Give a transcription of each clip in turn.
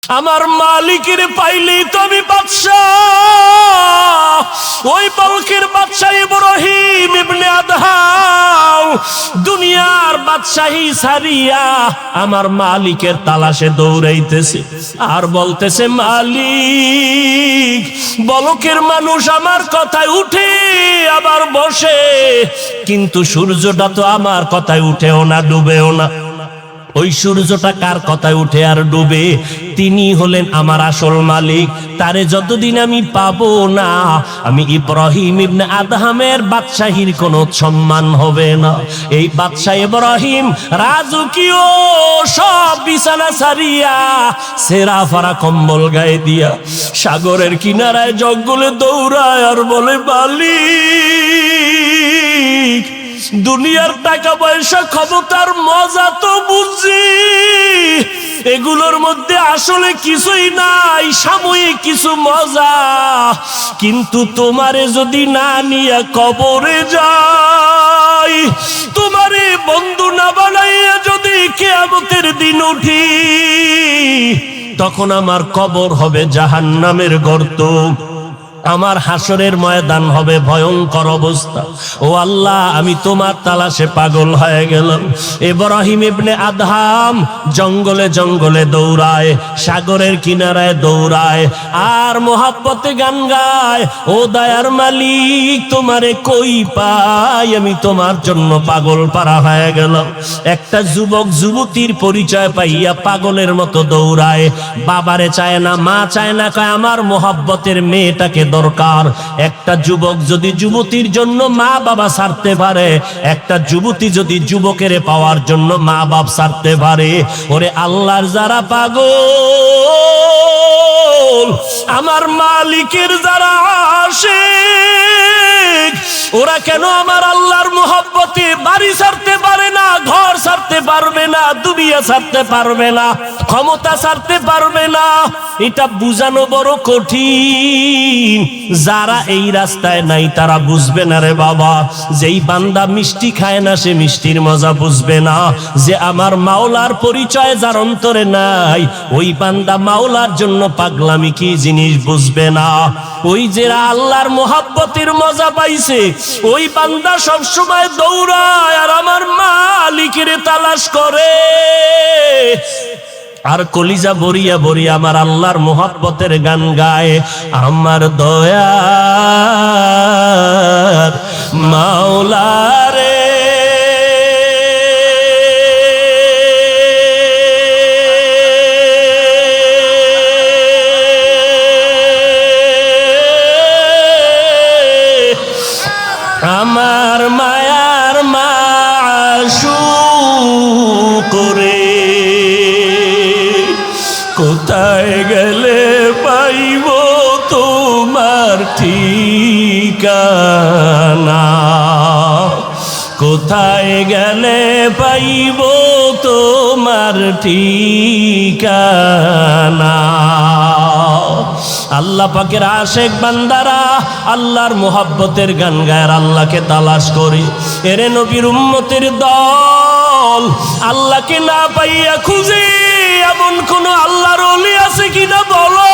আমার মালিকের পাইলেই তো আমি বাদশাহ। ওই বলকের বাদশাহ ইব্রাহিম ইবনে আদহাম দুনিয়ার বাদশাহী ছাড়িয়া আমার মালিকের তালাশে দৌড়াইতেছে আর বলতেছে, মালিক, বলকের মানুষ আমার কথায় উঠে আবার বসে, কিন্তু সূর্যটা তো আমার কথায় উঠেও না ডুবেও না। ওই সূর্যটা কার কথায় উঠে আর ডুবে? তিনি হলেন আমার আসল মালিক। তারে যতদিন আমি পাবো না, আমি ইব্রাহিম ইবনে আদহামের বাদশাহীর কোনো সম্মান হবে না। এই বাদশাহ ইব্রাহিম রাজকীয় সব বিছানা ছাড়িয়া সেরা ফারা কম্বল গায়ে দিয়া সাগরের কিনারায় জঙ্গলে দৌড়ায় আর বলে, মালিক, দুনিয়ার টাকা পয়সা ক্ষমতার মজা তো বুঝি, এগুলোর মধ্যে আসলে কিছুই নাই, সাময়িক কিছু মজা, কিন্তু তোমারে যদি না নিয়ে কবরে যাই, তোমারে বন্ধু না বানাইয়া যদি কিয়ামতের দিন উঠি, তখন আমার কবর হবে জাহান্নামের গর্ত, আমার হাসরের ময়দান হবে ভয়ঙ্কর অবস্থা। ও আল্লাহ, আমি তোমার তালাশে পাগল হয়ে গেলাম। ইব্রাহিম ইবনে আদহাম জঙ্গলে জঙ্গলে দৌড়ায়, সাগরের কিনারায় দৌড়ায় আর মোহাব্বতে গান গায়, ও দয়ার মালিক, তোমারে কই পাই, আমি তোমার জন্য পাগল পারা হয়ে গেলাম। একটা যুবক যুবতীর পরিচয় পাইয়া পাগলের মতো দৌড়ায়, বাবারে চায় না, মা চায় না, কয় আমার মোহাব্বতের মেয়েটাকে দরকার। একটা যুবক যদি যুবতীর জন্য মা বাবা ছাড়তে পারে, একটা যুবতী যদি যুবকের পাওয়ার জন্য মা বাপ ছাড়তে পারে, ওরে আল্লাহর যারা পাগল, আমার মালিকের যারা আশিক, ওরা কেন আমার আল্লাহর মোহাব্বতে বাড়ি ছাড়তে পারে না, ঘর ছাড়তে পারবে না, দুনিয়া ছাড়তে পারবে না, ক্ষমতা ছাড়তে পারবে না? এটা বুঝানো বড় কঠিন। যারা এই রাস্তায় নাই তারা বুঝবে না রে বাবা। যেই বান্দা মিষ্টি খায় না সে মিষ্টির মজা বুঝবে না। যে আমার মাওলার পরিচয় যার অন্তরে নাই, ওই বান্দা মাওলার জন্য পাগলামি কি জিনিস বুঝবে না। ওই যারা আল্লাহর মোহাব্বতের মজা পাইছে, ওই বান্দা সব সময় দৌড়ায় আর আমার মালিকের তালাশ করে, আর কলিজা বরিয়া বরিয়া আমার আল্লাহর মোহাব্বতের গান গায়। আমার দয়ার মাওলা রে, আমার মায়ার মাশূক রে, কোথায় গেলে পাইব তোমার ঠিকানা, কোথায় গেলে পাইব তোমার ঠিকানা। আল্লাহ পাকের আশেক বান্দারা আল্লাহর মোহাব্বতের গান গায়, আল্লাহকে তালাশ করি। এরে নবীর উম্মতের দল, আল্লাহকে না পাইয়া খুঁজে এমন কোন আল্লাহর ওলি আছে কিনা বলো,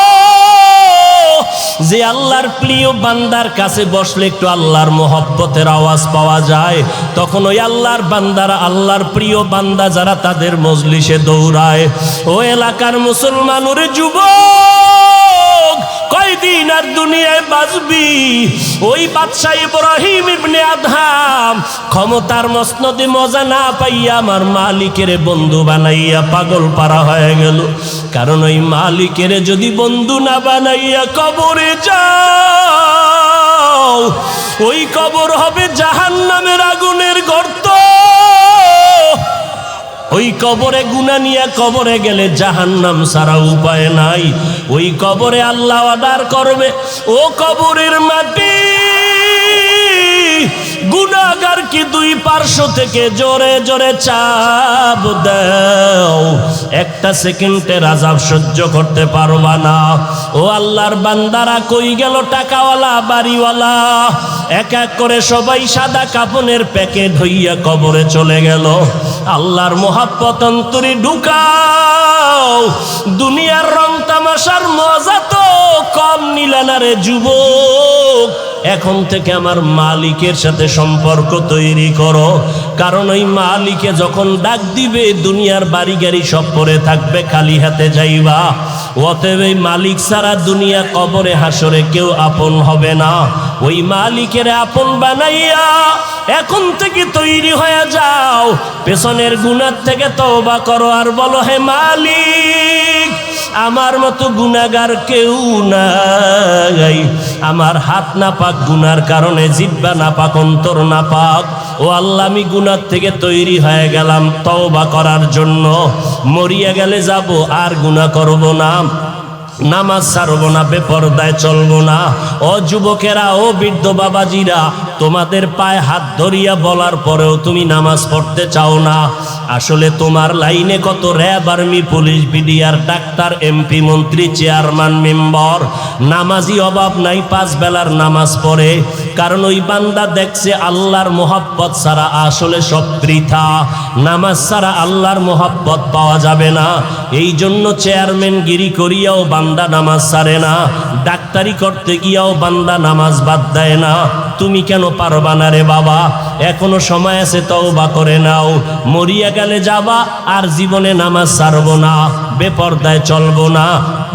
যে আল্লাহর প্রিয় বান্দার কাছে বসলে একটু আল্লাহর মোহাব্বতের আওয়াজ পাওয়া যায়। তখন ওই আল্লাহর বান্দারা, আল্লাহর প্রিয় বান্দা যারা, তাদের মজলিসে দৌড়ায়। ও এলাকার মুসলমান, ওরে যুবক, কয়দিন আর দুনিয়ায় বাঁচবি? ওই বাদশাহ ইব্রাহিম ইবনে আদহাম ক্ষমতার মসনদে মজা না পাইয়া আমার মালিকের বন্ধু বানাইয়া পাগল পারা হয়ে গেল। কারণ ওই মালিকের যদি বন্ধু না বানাইয়া কবরে যাও, ওই কবর হবে জাহান্নামের আগুনের গর্ত। ওই কবরে গুনাহ নিয়ে কবরে গেলে জাহান্নাম ছাড়া উপায় নাই। ওই কবরে আল্লাহ অর্ডার করবে, ও কবরের মাটি, গুনাহগারকে দুই পার্শ্ব থেকে জোরে জোরে চাপ দাও, একটা সেকেন্ডের আযাব সহ্য করতে পারবা না। ও আল্লাহর বান্দারা, কই গেল টাকাওয়ালা বাড়িওয়ালা? এক এক করে সবাই সাদা কাপনের প্যাকেট হইয়া কবরে চলে গেল। আল্লাহর মোহাব্বত অন্তরে ঢুকাও, দুনিয়ার রং ভালোবাসার মজা তো কম নিলে না রে যুবক। এখন থেকে আমার মালিকের সাথে সম্পর্ক তৈরি করো, কারণ ওই মালিকে যখন ডাক দিবে দুনিয়ার বাড়ি গাড়ি সব পড়ে থাকবে, খালি হাতে যাইবা। অতএব এই মালিক ছাড়া দুনিয়া কবরে হাসরে কেউ আপন হবে না। ওই মালিকের আপন বানাইয়া এখন থেকে তৈরি হয়ে যাও, পেছনের গুনাহ থেকে তওবা করো আর বলো, হে মালিক আমার মতো গুনাহগার কেউ নাই, আমার হাত না পাক গুনার কারণে, জিহ্বা না পাক, অন্তর না পাক। ও আল্লাহ আমি গুনার থেকে তৈরি হয়ে গেলাম তওবা করার জন্য। মরিয়া গেলে যাব আর গুনাহ করব না, নামাজ ছাড়বো না, বেপরদায় চলবো না। ও যুবকেরা, ও বৃদ্ধ বাবাজিরা, তোমাদের পায়ে হাত ধরিয়া বলার পরেও তুমি নামাজ পড়তে চাও না। আসলে তোমার লাইনে কত RAB, army, police, BDR, doctor, MP, মন্ত্রী, চেয়ারম্যান, মেম্বার, নামাজি অভাব নাই, 5 বেলার নামাজ পড়ে। কারণ ওই বান্দা দেখছে আল্লাহর মোহাব্বত ছাড়া আসলে সব বৃথা, নামাজ ছাড়া আল্লাহর মোহাব্বত পাওয়া যাবে না। এই জন্য চেয়ারম্যান গিরি করিয়াও বান্দা নামাজ ছাড়ে না, ডাক্তারি করতে গিয়াও বান্দা নামাজ বাদ দেয় না। তুমি কেন পারবা না রে বাবা? এখনো সময় আছে, তওবা করে নাও। মরিয়া গেলে যাবা আর জীবনে নামাজ ছাড়বো না, বেপরদায় চলবো না,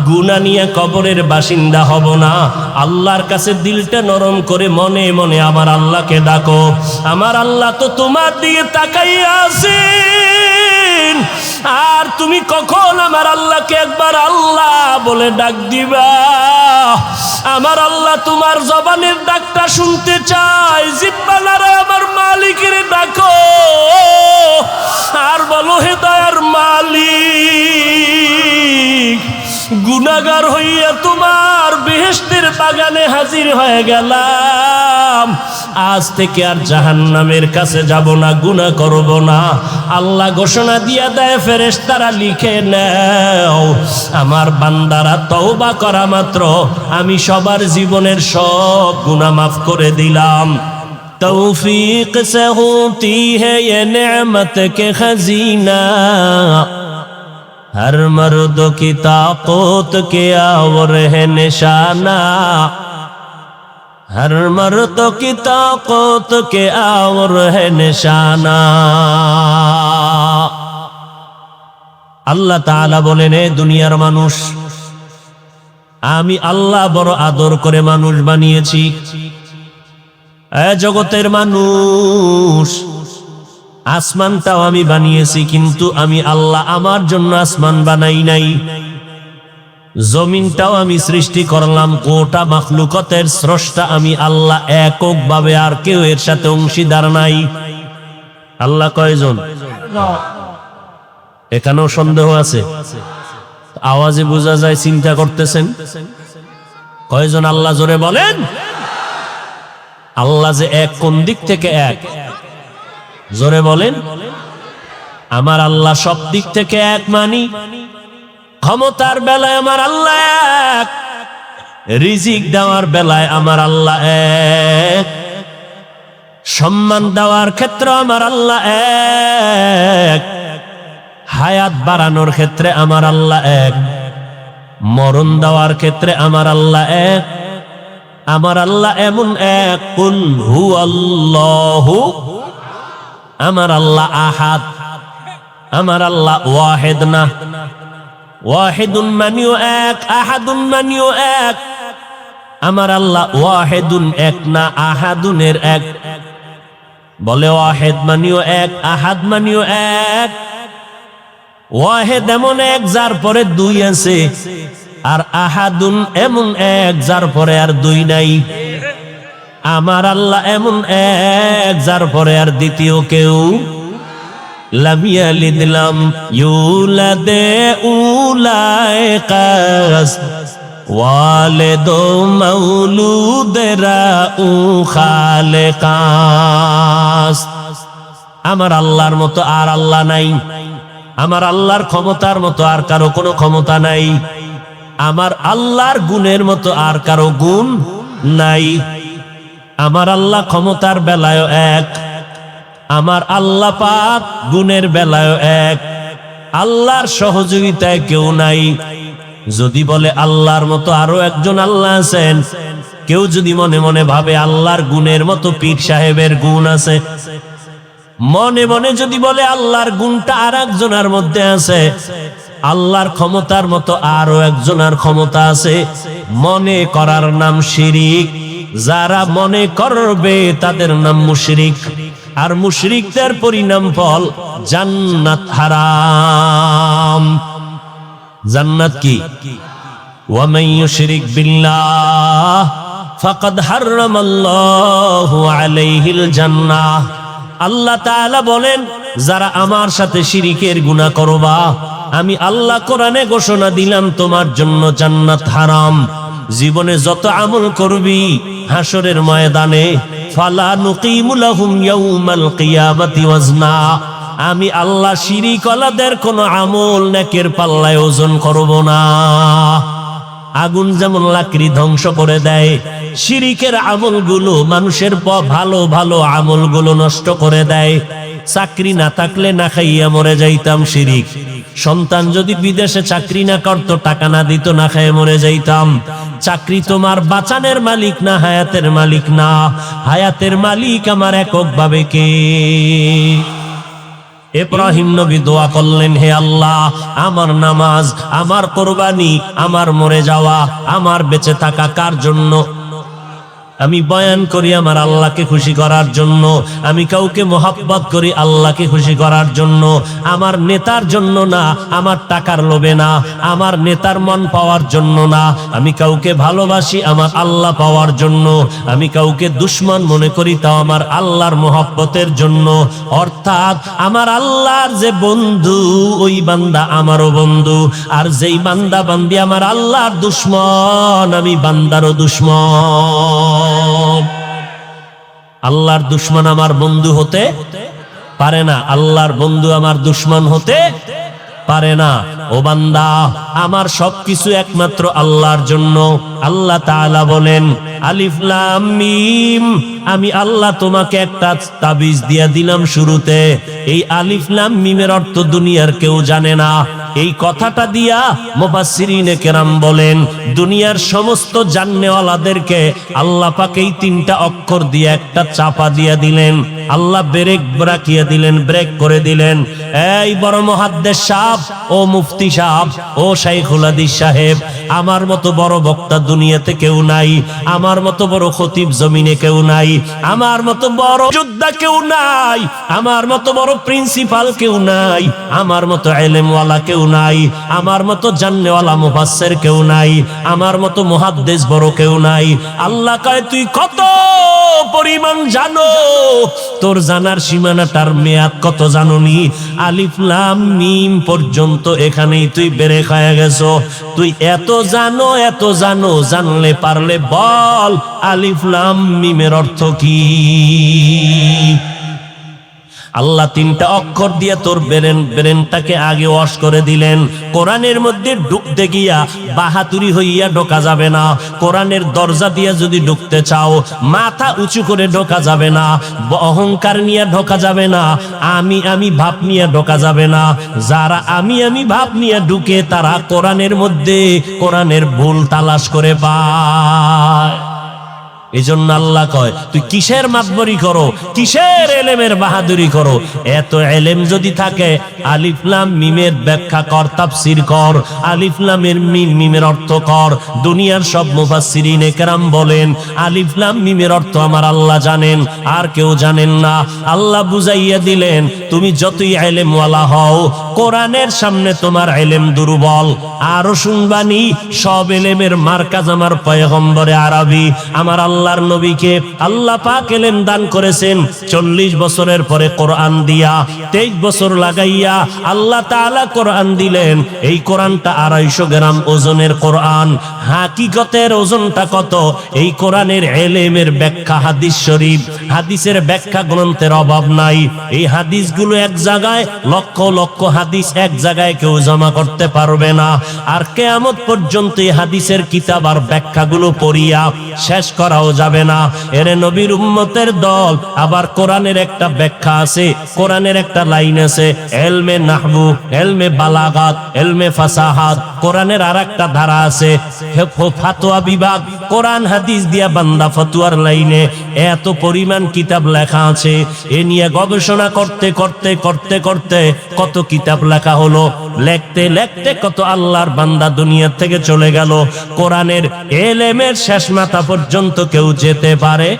গুনাহ নিয়ে কবরের বাসিন্দা হব না। আল্লাহর কাছে দিলটা নরম করে মনে মনে আমার আল্লাহকে ডাকো। আমার আল্লাহ তো তোমার দিকে তাকাইয়া আছেন, আর তুমি কখন আমার আল্লাহকে একবার আল্লাহ বলে ডাক দিবা? আমার আল্লাহ তোমার জবানের ডাকটা শুনতে চায়। জিহ্বা নাড়ায় আমার মালিকের ডাকো আর বলো, হে দয়ার মালিক, গুনাহগার হইয়া তোমার বেহেশতের বাগানে হাজির হয়ে গেলাম। আজ থেকে আর জাহান্নামের কাছে যাব না, গুনাহ করব না। আল্লাহ ঘোষণা দিয়া দেয়, ফেরেশতারা লিখে নাও, আমার বান্দারা তওবা করা মাত্র আমি সবার জীবনের সব গুনাহ মাফ করে দিলাম। तौफीक से होती है ये नेमत के खजीना, हर मर्द की ताकत के और है निशाना, हर मर्द की ताकत के और है निशाना। আল্লাহ তাআলা বলেন, এ দুনিয়ার মানুষ, আমি আল্লাহ বড় আদর করে মানুষ বানিয়েছি। জগতের মানুষ, আসমানটাও আমি বানিয়েছি, কিন্তু আমি আল্লাহ আমার জন্য আসমান বানাই নাই। জমিনটাও আমি সৃষ্টি করলাম, গোটা মাখলুকতের স্রষ্টা আমি আল্লাহ এককভাবে, আর কেউ এর সাথে অংশীদার নাই। আল্লাহ কয়জন? এখানেও সন্দেহ আছে? আওয়াজে বোঝা যায় চিন্তা করতেছেন। কয়জন আল্লাহ? জোরে বলেন। আল্লাহ যে এক, কোন দিক থেকে এক? জোরে বলেন। আমার আল্লাহ সব দিক থেকে এক মানি। ক্ষমতার বেলায় আমার আল্লাহ এক, রিজিক দেওয়ার বেলায় আমার আল্লাহ এক, সম্মান দেওয়ার ক্ষেত্রে আমার আল্লাহ এক, হায়াত বাড়ানোর ক্ষেত্রে আমার আল্লাহ এক, মরণ দেওয়ার ক্ষেত্রে আমার আল্লাহ এক। আমার আল্লাহ এমন এক, কুল হুয়াল্লাহু, আমার আল্লাহ আহাদ, আমার আল্লাহ ওয়াহিদ না। ওয়াহিদুন মানিও এক, আহাদুন মানিও এক। আমার আল্লাহ ওয়াহিদুন এক না, আহাদুনের এক। বলে ওয়াহিদ মানিও এক, আহাদ মানিও এক। ওয়াহিদ এমন এক যার পরে দুই আছে, আর আহাদুন এমন এক যার পরে আর দুই নাই। আমার আল্লাহ এমন এক যার পরে আর দ্বিতীয় কেউ। লাম ইয়ালিদ লাম ইউলাদ উলাইকাস ওয়ালিদু মাউলুদরা উ খালেকাস। আমার আল্লাহর মতো আর আল্লাহ নাই। আমার আল্লাহর ক্ষমতার মতো আর কারো কোনো ক্ষমতা নাই। আমার আল্লাহর গুণের মতো আর কারো গুণ নাই। আমার আল্লাহ ক্ষমতার বেলায় এক, আমার আল্লাহ পাক গুণের বেলায় এক। আল্লাহর সহযোগিতায় কেউ নাই। যদি বলে আল্লাহর মতো আরো একজন আল্লাহ আছেন, কেউ যদি মনে মনে ভাবে আল্লাহর গুণের মতো পীর সাহেবের গুণ আছে, মনে মনে যদি বলে আল্লাহর গুণটা আর একজনের মধ্যে আছে, আল্লাহর ক্ষমতার মতো আরো একজনের ক্ষমতা আছে, মনে করার নাম শিরিক। যারা মনে করবে তাদের নাম মুশরিক, আর মুশরিকদের পরিণাম ফল জান্নাত হারাম। জান্নাত কি? ওয়ামান ইউশরিক বিল্লাহ ফাকাদ হারামাল্লাহু আলাইহিল জান্নাহ। আল্লাহ তাআলা বলেন, যারা আমার সাথে শিরিকের গুনাহ করবা, আমি আল্লাহ কোরআনে ঘোষণা দিলাম তোমার জন্য জান্নাত হারাম। জীবনে যত আমল করবি, হাসরের ময়দানে ফালা নুকিমু লাহুম ইয়াউমাল কিয়ামাতি ওয়াজনা, আমি আল্লাহ শিরিকওয়ালাদের কোনো আমল নেকের পাল্লায় ওজন করব না। আগুন যেমন লাকড়ি ধ্বংস করে দেয়, শিরিকের আমলগুলো মানুষের ভালো ভালো আমলগুলো নষ্ট করে দেয়। চাকরি না থাকলে না খাইয়া মরে যাইতাম শিরিক। সন্তান যদি বিদেশে চাকরি না করতো, টাকা না দিত, না খাইয়া মরে যাইতাম। চাকরি তোমার বাঁচানের মালিক না, হায়াতের মালিক না। হায়াতের মালিক আমার এককভাবে কে? ইব্রাহিম নবী দোয়া করলেন, হে আল্লাহ, আমার নামাজ, আমার কোরবানি, আমার মরে যাওয়া, আমার বেঁচে থাকা কার জন্য? আমি বয়ান করি আমার আল্লাহকে খুশি করার জন্য। আমি কাউকে মোহাব্বত করি আল্লাহকে খুশি করার জন্য, আমার নেতার জন্য না, আমার টাকার লোভে না, আমার নেতার মন পাওয়ার জন্য না। আমি কাউকে ভালোবাসি আমার আল্লাহ পাওয়ার জন্য। আমি কাউকে দুশ্মন মনে করি তাও আমার আল্লাহর মোহাব্বতের জন্য। অর্থাৎ আমার আল্লাহর যে বন্ধু, ওই বান্দা আমারও বন্ধু। আর যেই বান্দা বান্দি আমার আল্লাহর দুশ্মন, আমি বান্দারও দুশ্মন। আল্লাহর দুশ্মন আমার বন্ধু হতে পারে না, আল্লাহর বন্ধু আমার দুশ্মন হতে পারে না। ও বান্দা, আমার সবকিছু একমাত্র আল্লাহর জন্য। আল্লাহ তাআলা বলেন, আলিফ লাম মিম, আমি আল্লাহ তোমাকে একটা তাবিজ দিয়া দিলাম শুরুতে। এই আলিফ লাম মিমের অর্থ দুনিয়ার কেউ জানে না। এই কথাটা দিয়া মুফাসসিরিনে কেরাম বলেন, দুনিয়ার সমস্ত জাননেওয়ালাদেরকে আল্লাহ পাক এই তিনটা অক্ষর দিয়ে একটা চাপা দিয়া দিলেন। আল্লাহ ব্রেক রাখিয়ে দিলেন, ব্রেক করে দিলেন। এই বড় মুহাদ্দিস সাহেব, ও মুফতি সাহেব, ও শাইখুল হাদিস সাহেব, আমার মতো বড় বক্তা দুনিয়াতে কেউ নাই, আমার মতো বড় খতিব জমিনে কেউ নাই, আমার মতো বড় যোদ্ধা কেউ নাই, আমার মতো বড় প্রিন্সিপাল কেউ নাই, আমার মতো ইলমওয়ালা কেউ নাই, আমার মতো জাননেওয়ালা মুফাসসির কেউ নাই, আমার মতো মুহাদ্দিস বড় কেউ নাই। আল্লাহ কয়, তুই কত পরিমাণ জানো? তোর জানার সীমানাটার মেয়াদ কত জানোনি? আলিফ লাম মিম পর্যন্ত এখানেই তুই বেড়ে খায়া গেছো। তুই এত জানো, এত জানো, জানলে পারলে বল আলিফ লাম মিমের অর্থ কি? আল্লাহ তিনটা অক্ষর দিয়ে তোর ব্রেনটাকে আগে ওয়াশ করে দিলেন। কোরআনের মধ্যে ঢুকতে গিয়া বাহাতুরি হইয়া ঢোকা যাবে না। কোরআনের দরজা দিয়ে যদি ঢুকতে চাও, মাথা উঁচু করে ঢোকা যাবে না, অহংকার নিয়ে ঢোকা যাবে না, আমি ভাব নিয়ে ঢোকা যাবে না। যারা আমি ভাব নিয়ে ঢুকে, তারা কোরআনের মধ্যে কোরআনের ভুল তালাশ করে পায়। এজন্য আল্লাহ কয়, তুই কিসের মাতবরি করো, কিসের এলেমের বাহাদুরি করো? এত এলেম যদি থাকে, আলিফ লাম মিমের ব্যাখ্যা কর, তাফসীর কর, আলিফ লামের মিমের অর্থ কর। দুনিয়ার সব মুফাসসিরিনে কেরাম বলেন, আলিফ লাম মিমের অর্থ আমার আল্লাহ জানেন, আর কেউ জানেন না। আল্লাহ বুঝাইয়া দিলেন, তুমি যতই এলেমওয়ালা হও, কোরআনের সামনে তোমার এলেম দুর্বল। আরো শুনবানি, সব এলেমের মার্কাজ আমার পয়গম্বরে আরবি, আমার আল্লাহর নবীকে আল্লাহ পাক এলেম দান করেছেন 40 বছরের পরে কোরআন দিয়া। 23 বছর লাগাইয়া আল্লাহ তাআলা কোরআন দিলেন। এই কোরআনটা 250 গ্রাম ওজনের কোরআন। হাকিকতের ওজনটা কত? এই কোরআনের এলেমের ব্যাখ্যা হাদিস শরীফ, হাদিসের ব্যাখ্যা গ্রন্থের অভাব নাই। এই হাদিসগুলো এক জায়গায় লক্ষ লক্ষ হাদিস হাদিস এক জায়গায় কেউ জমা করতে পারবে না। আর কিয়ামত পর্যন্ত এই হাদিসের কিতাব আর ব্যাখ্যাগুলো পড়িয়া শেষ করাও যাবে না। এর নবীর উম্মতের দল। আবার কোরআনের একটা ব্যাখ্যা আছে, কোরআনের একটা লাইন আছে, ইলমে নাহবু, ইলমে বালাগাত, ইলমে ফাসাহাত। কোরআনের আরেকটা ধারা আছে ফাতোয়া বিভাগ, কোরআন হাদিস দিয়া বান্দা ফতোয়ার লাইনে এত পরিমাণ কিতাব লেখা আছে। এ নিয়ে গবেষণা করতে করতে করতে করতে কত কিতাব লেখা হলো, লিখতে লিখতে কত আল্লাহর বান্দা দুনিয়া থেকে চলে গেল। কোরআনের ইলমের শেষ মাথা পর্যন্ত কেউ যেতে পারে?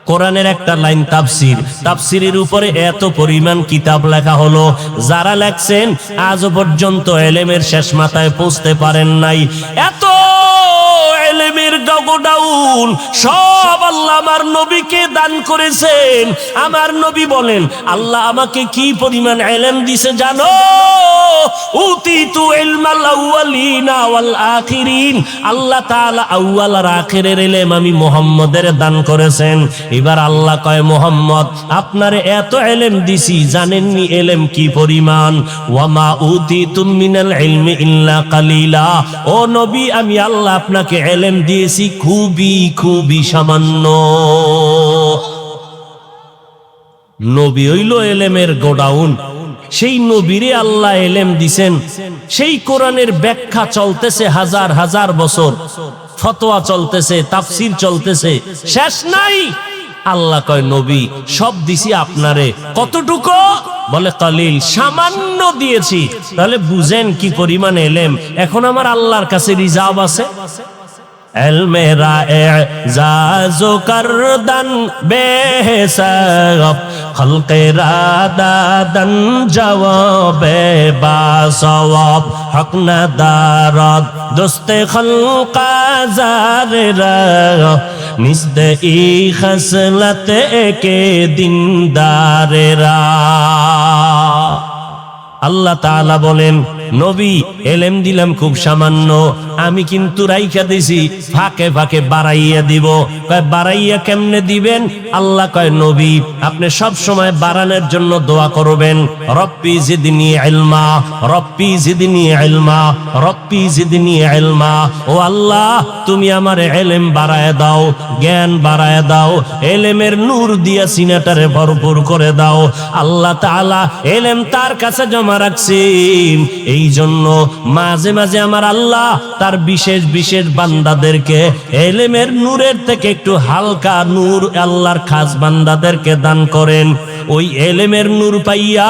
কোরআনের একটা লাইন তাফসীর, তাফসীরের উপরে এত পরিমাণ কিতাব লেখা হলো। যারা লেখছেন আজও পর্যন্ত ইলমের শেষ মাথায় পৌঁছতে পারেন নাই। এত ইলমের গোডাউন সব আল্লাহ আমার নবীকে দান করেছেন। আমার নবী বলেন, আল্লাহ আমাকে কি পরিমাণ ইলম দিয়েছে জানো? উতিতু ইলমাল আউয়ালিনা ওয়াল আখিরিন। আল্লাহ তাআলা আউয়াল আর আখিরের ইলম আমি মুহাম্মদের দান করেছেন। এবার আল্লাহ কয়, মুহাম্মদ আপনারে এত ইলম দিছি, জানেননি ইলম কি পরিমাণ? ওয়ামা উতিতুম মিনাল ইলমি ইল্লা কালিলা। ও নবী, আমি আল্লাহ আপনাকে ইলম দিয়েছি খুবই খুবই সামান্য। নবী হইল ইলমের গোডাউন। সেই নবীরে আল্লাহ ইলম দিছেন, সেই কোরআনের ব্যাখ্যা চলতেছে হাজার হাজার বছর, ফতোয়া চলতেছে, তাফসীর চলতেছে, শেষ নাই। আল্লাহ কয়, নবী সব দিছি আপনারে। কতটুকু? বলে কালিল, সামান্য দিয়েছি। তাহলে বুঝেন কি পরিমাণ ইলম। এখন আমার আল্লাহর কাছে রিজার্ভ আছে। ইলমে রা'জাজু কারদান বেহিসাব, খলকে রাদাদান জওয়াবে বাসওয়াব, হক না দারদ দোস্তে খলকা জারেরা, নিসদে ই খসলত একে দিনদারেরা। আল্লাহ তাআলা বলেন, নবী ইলম দিলাম খুব সামান্য, আমি কিন্তু রাইখা দিছি ফাঁকে ফাঁকে বাড়াইয়া দিব। কয় বাড়াইয়া কেমনে দিবেন? আল্লাহ কয়, নবী আপনি সব সময় বাড়ানোর জন্য দোয়া করবেন, রব্বি জিদনি ইলমা, রব্বি জিদনি ইলমা, রব্বি জিদনি ইলমা। ও আল্লাহ, তুমি আমার ইলম বাড়ায় দাও, জ্ঞান বাড়ায় দাও, ইলমের নূর দিয়া সিনাটারে ভরপুর করে দাও। আল্লাহ তাআলা ইলম তার কাছে জমা রাখছেন। এই জন্য মাঝে মাঝে আমার আল্লাহ তার বিশেষ বিশেষ বান্দাদেরকে ইলমের নূরের থেকে একটু হালকা নূর আল্লাহর খাস বান্দাদেরকে দান করেন। ওই ইলমের নূর পাইয়া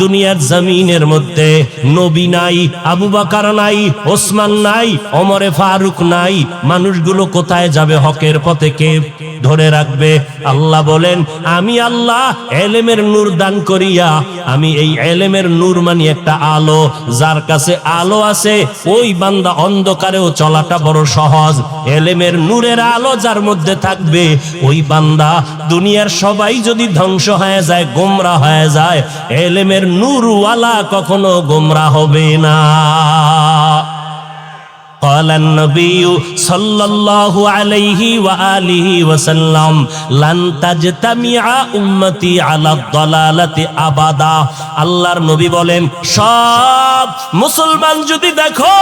দুনিয়ার জমিনের মধ্যে নবী নাই, আবু বকর নাই, ওসমান নাই, ওমরে ফারুক নাই। মানুষগুলো কোথায় যাবে? হকের পথে কে ধরে রাখবে? আল্লাহ বলেন, আমি আল্লাহ ইলমের নূর দান করিয়া, আমি এই ইলমের নূর মানে একটা আলো। যার কাছে আলো আছে ওই বান্দা অন্ধকারেও চলাটা বড় সহজ। ইলমের নূরের আলো যার মধ্যে থাকবে ওই বান্দা, দুনিয়ার সবাই যদি ধ্বংস হয়ে যায়, গোমরা হয়ে যায়, ইলমের নূরওয়ালা কখনো গোমরা হবে না। قال النبي صلى الله عليه وآله وسلم لن تجتمع أمتي على الضلالة أبدا। আল্লাহর নবী বলেন, সব মুসলমান যদি দেখো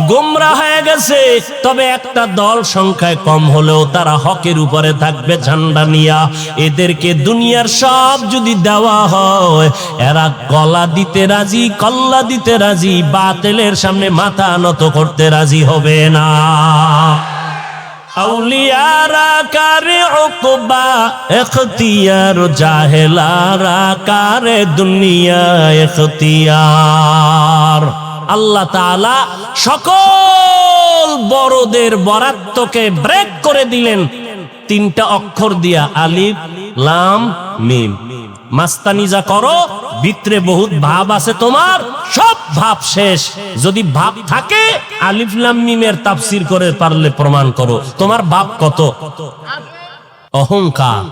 গোমরা হয়ে গেছে, তবে একটা দল সংখ্যায় কম হলেও তারা হকের উপরে থাকবে ঝান্ডা নিয়া। এদেরকে দুনিয়ার সব যদি দেওয়া হয়, এরা গলা দিতে রাজি, কল্লা দিতে রাজি, বাতিলের সামনে মাথা নত করতে রাজি হবে না। আউলিয়ারা কারে উকবা ইখতিয়ার, জাহেলারা কারে দুনিয়া ইখতিয়ার। আল্লাহ তাআলা সকল বড়দের বরাদ্দকে ব্রেক করে দিলেন তিনটা অক্ষর দিয়া, আলিফ লাম মিম। মাস্তানি যা করো, ভিতরে বহুত ভাব আছে তোমার, সব ভাব শেষ। যদি ভাব থাকে, আলিফ লাম মিমের তাফসীর করে পারলে প্রমাণ করো তোমার ভাব কত। অহংকার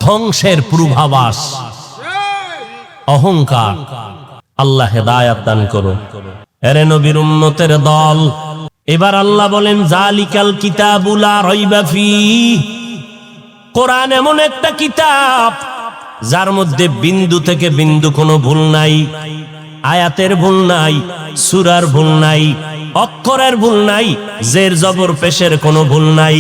ধ্বংসের পূর্বাভাস, অহংকার। আল্লাহ হেদায়াত দান করো। এরে নবীর উম্মতের দল। এবার আল্লাহ বলেন, জালিকাল কিতাবু লা রাইবা ফি। কোরআন এমন একটা কিতাব, যার মধ্যে বিন্দু থেকে বিন্দু কোনো ভুল নাই, আয়াতের ভুল নাই, সূরার ভুল নাই, অক্ষরের ভুল নাই, জের জবর পেশের কোনো ভুল নাই,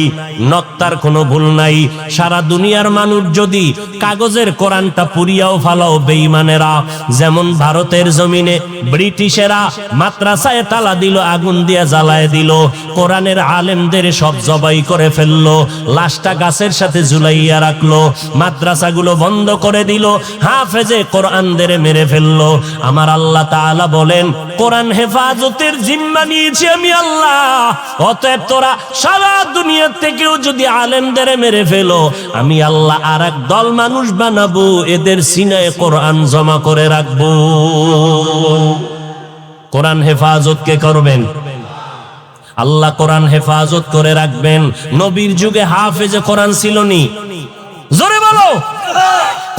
নক্তার কোনো ভুল নাই। সারা দুনিয়ার মানুষ যদি কাগজের কোরআনটা পুরিয়াও ফালাও বেঈমানেরা, যেমন ভারতের জমিনে ব্রিটিশেরা মাদ্রাসায় তালা দিল, আগুন দিয়ে জ্বালায় দিল, কোরআনের আলেমদের সব জবাই করে ফেললো, লাশটা গাছের সাথে ঝুলাইয়া রাখলো, মাদ্রাসাগুলো বন্ধ করে দিল, হাফেজে কোরআনদের মেরে ফেললো। আমার আল্লাহ তাআলা বলেন, কোরআন হেফাজতের জিম্মা নিয়েছি আমি আল্লাহ। অতএব তোরা সারা দুনিয়া থেকেও যদি আলেমদের মেরে ফেলো, আমি আল্লাহ আর এক দল মানুষ বানাবো, এদের সিনায় কোরআন জমা করে রাখবো। কোরআন হেফাজত কে করবেন? আল্লাহ কোরআন হেফাজত করে রাখবেন। নবীর যুগে হাফেজে কোরআন ছিল নি? জোরে বলো।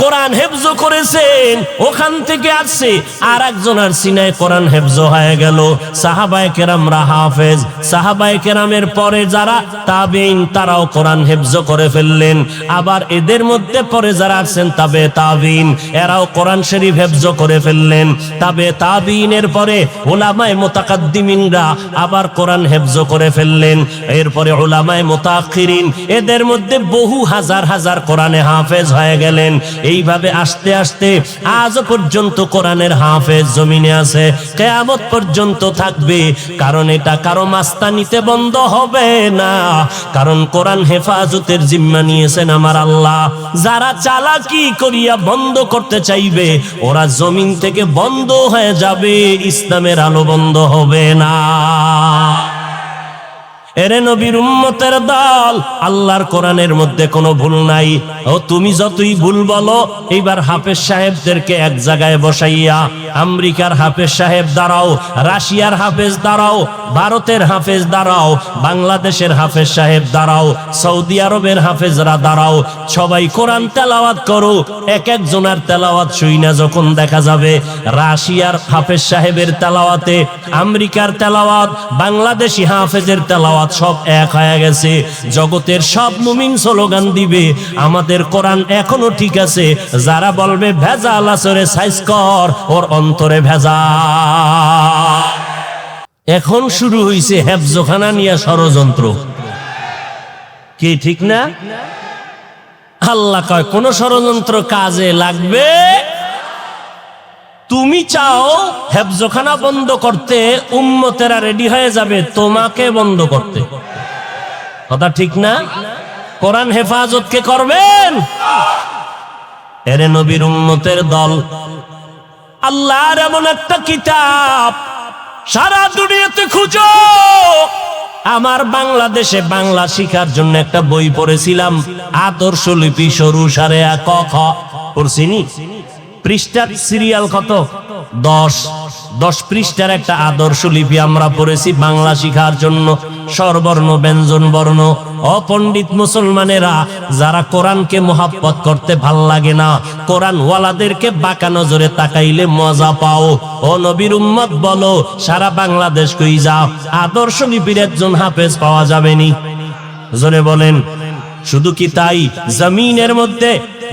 কোরআন হেফজ করেছেন, ওখান থেকে আসছে আর একজনের সিনায় কোরআন হেফজ হয়ে গেল। সাহাবায়ে কেরামরা হাফেজ, সাহাবায়ে কেরামের পরে যারা তাবেঈন তারাও কোরআন হেফজ করে ফেললেন। আবার এদের মধ্যে পরে যারা আছেন তাবে তাবেঈন, এরাও কোরআন শরীফ হেফজ করে ফেললেন। তাবে তাবেঈনের পরে উলামায়ে মুতাকাদ্দিমিনরা আবার কোরআন হেফজ করে ফেললেন। এরপরে উলামায়ে মুতাআখিরিন, এদের মধ্যে বহু হাজার হাজার কোরআনে হাফেজ হয়ে গেলেন। এইভাবে আস্তে আস্তে আজ পর্যন্ত কোরআনের হাফেজ জমিনে আছে, কিয়ামত পর্যন্ত থাকবে। কারণ এটা কারো মাস্তানিতে বন্ধ হবে না, কারণ কোরআন হেফাজতের জিম্মা নিয়েছেন আমার আল্লাহ। যারা চালাকি করিয়া বন্ধ করতে চাইবে, ওরা জমিন থেকে বন্ধ হয়ে যাবে, ইসলামের আলো বন্ধ হবে না। এরে নবীর উম্মতের দল, আল্লাহর কোরআনের মধ্যে কোনো ভুল নাই। ও তুমি যতই ভুল বলো, এইবার হাফেজ সাহেবদেরকে এক জায়গায় বসাইয়া, আমেরিকার হাফেজ সাহেব দাঁড়াও, রাশিয়ার হাফেজ দাঁড়াও, ভারতের হাফেজ দাঁড়াও, বাংলাদেশের হাফেজ সাহেব দাঁড়াও, সৌদি আরবের হাফেজরা দাঁড়াও, সবাই কোরআন তেলাওয়াত করো। এক একজনের তেলাওয়াত শুইনা যখন দেখা যাবে রাশিয়ার হাফেজ সাহেবের তেলাওয়াতে, আমেরিকার তেলাওয়াত, বাংলাদেশি হাফেজের তেলাওয়াত সব এক হয়ে গেছে, জগতের সব মুমিন স্লোগান দিবে আমাদের কোরআন এখনো ঠিক আছে। যারা বলবে ভেজাল আসরে সাইজ কর, ওর অন্তরে ভেজাল। এখন শুরু হইছে হেফজখানা নিয়ে ষড়যন্ত্র, কি ঠিক না? আল্লাহ কয় কোন ষড়যন্ত্র কাজে লাগবে? তুমি চাও হেফজখানা বন্ধ করতে, উম্মতেরা রেডি হয়ে যাবে তোমাকে বন্ধ করতে। কথা ঠিক না? কোরআন হেফাজত কে করবেন? এরে নবীর উম্মতের দল, আল্লাহর এমন একটা কিতাব সারা দুনিয়াতে খুঁজো। আমার বাংলাদেশে বাংলা শিখার জন্য একটা বই পড়েছিলাম, আদর্শ লিপি সরু সারে ক খ পড়ছিনি? পৃষ্ঠার সিরিয়াল কত? 10 পৃষ্ঠার একটা আদর্শ লিপি আমরা পড়েছি বাংলা শিখার জন্য। স্বরবর্ণ ব্যঞ্জন বর্ণ। অপণ্ডিত মুসলমানেরা যারা কোরআনকে মোহাব্বত করতে ভাল লাগে না, কোরআন ওয়ালাদেরকে বাঁকা নজরে তাকাইলে মজা পাও। ও নবীর উম্মত বলো, সারা বাংলাদেশ কই যাও, আদর্শ লিপির একজন হাফেজ পাওয়া যাবেনি? জোরে বলেন। শুধু কি তাই, জমিনের মধ্যে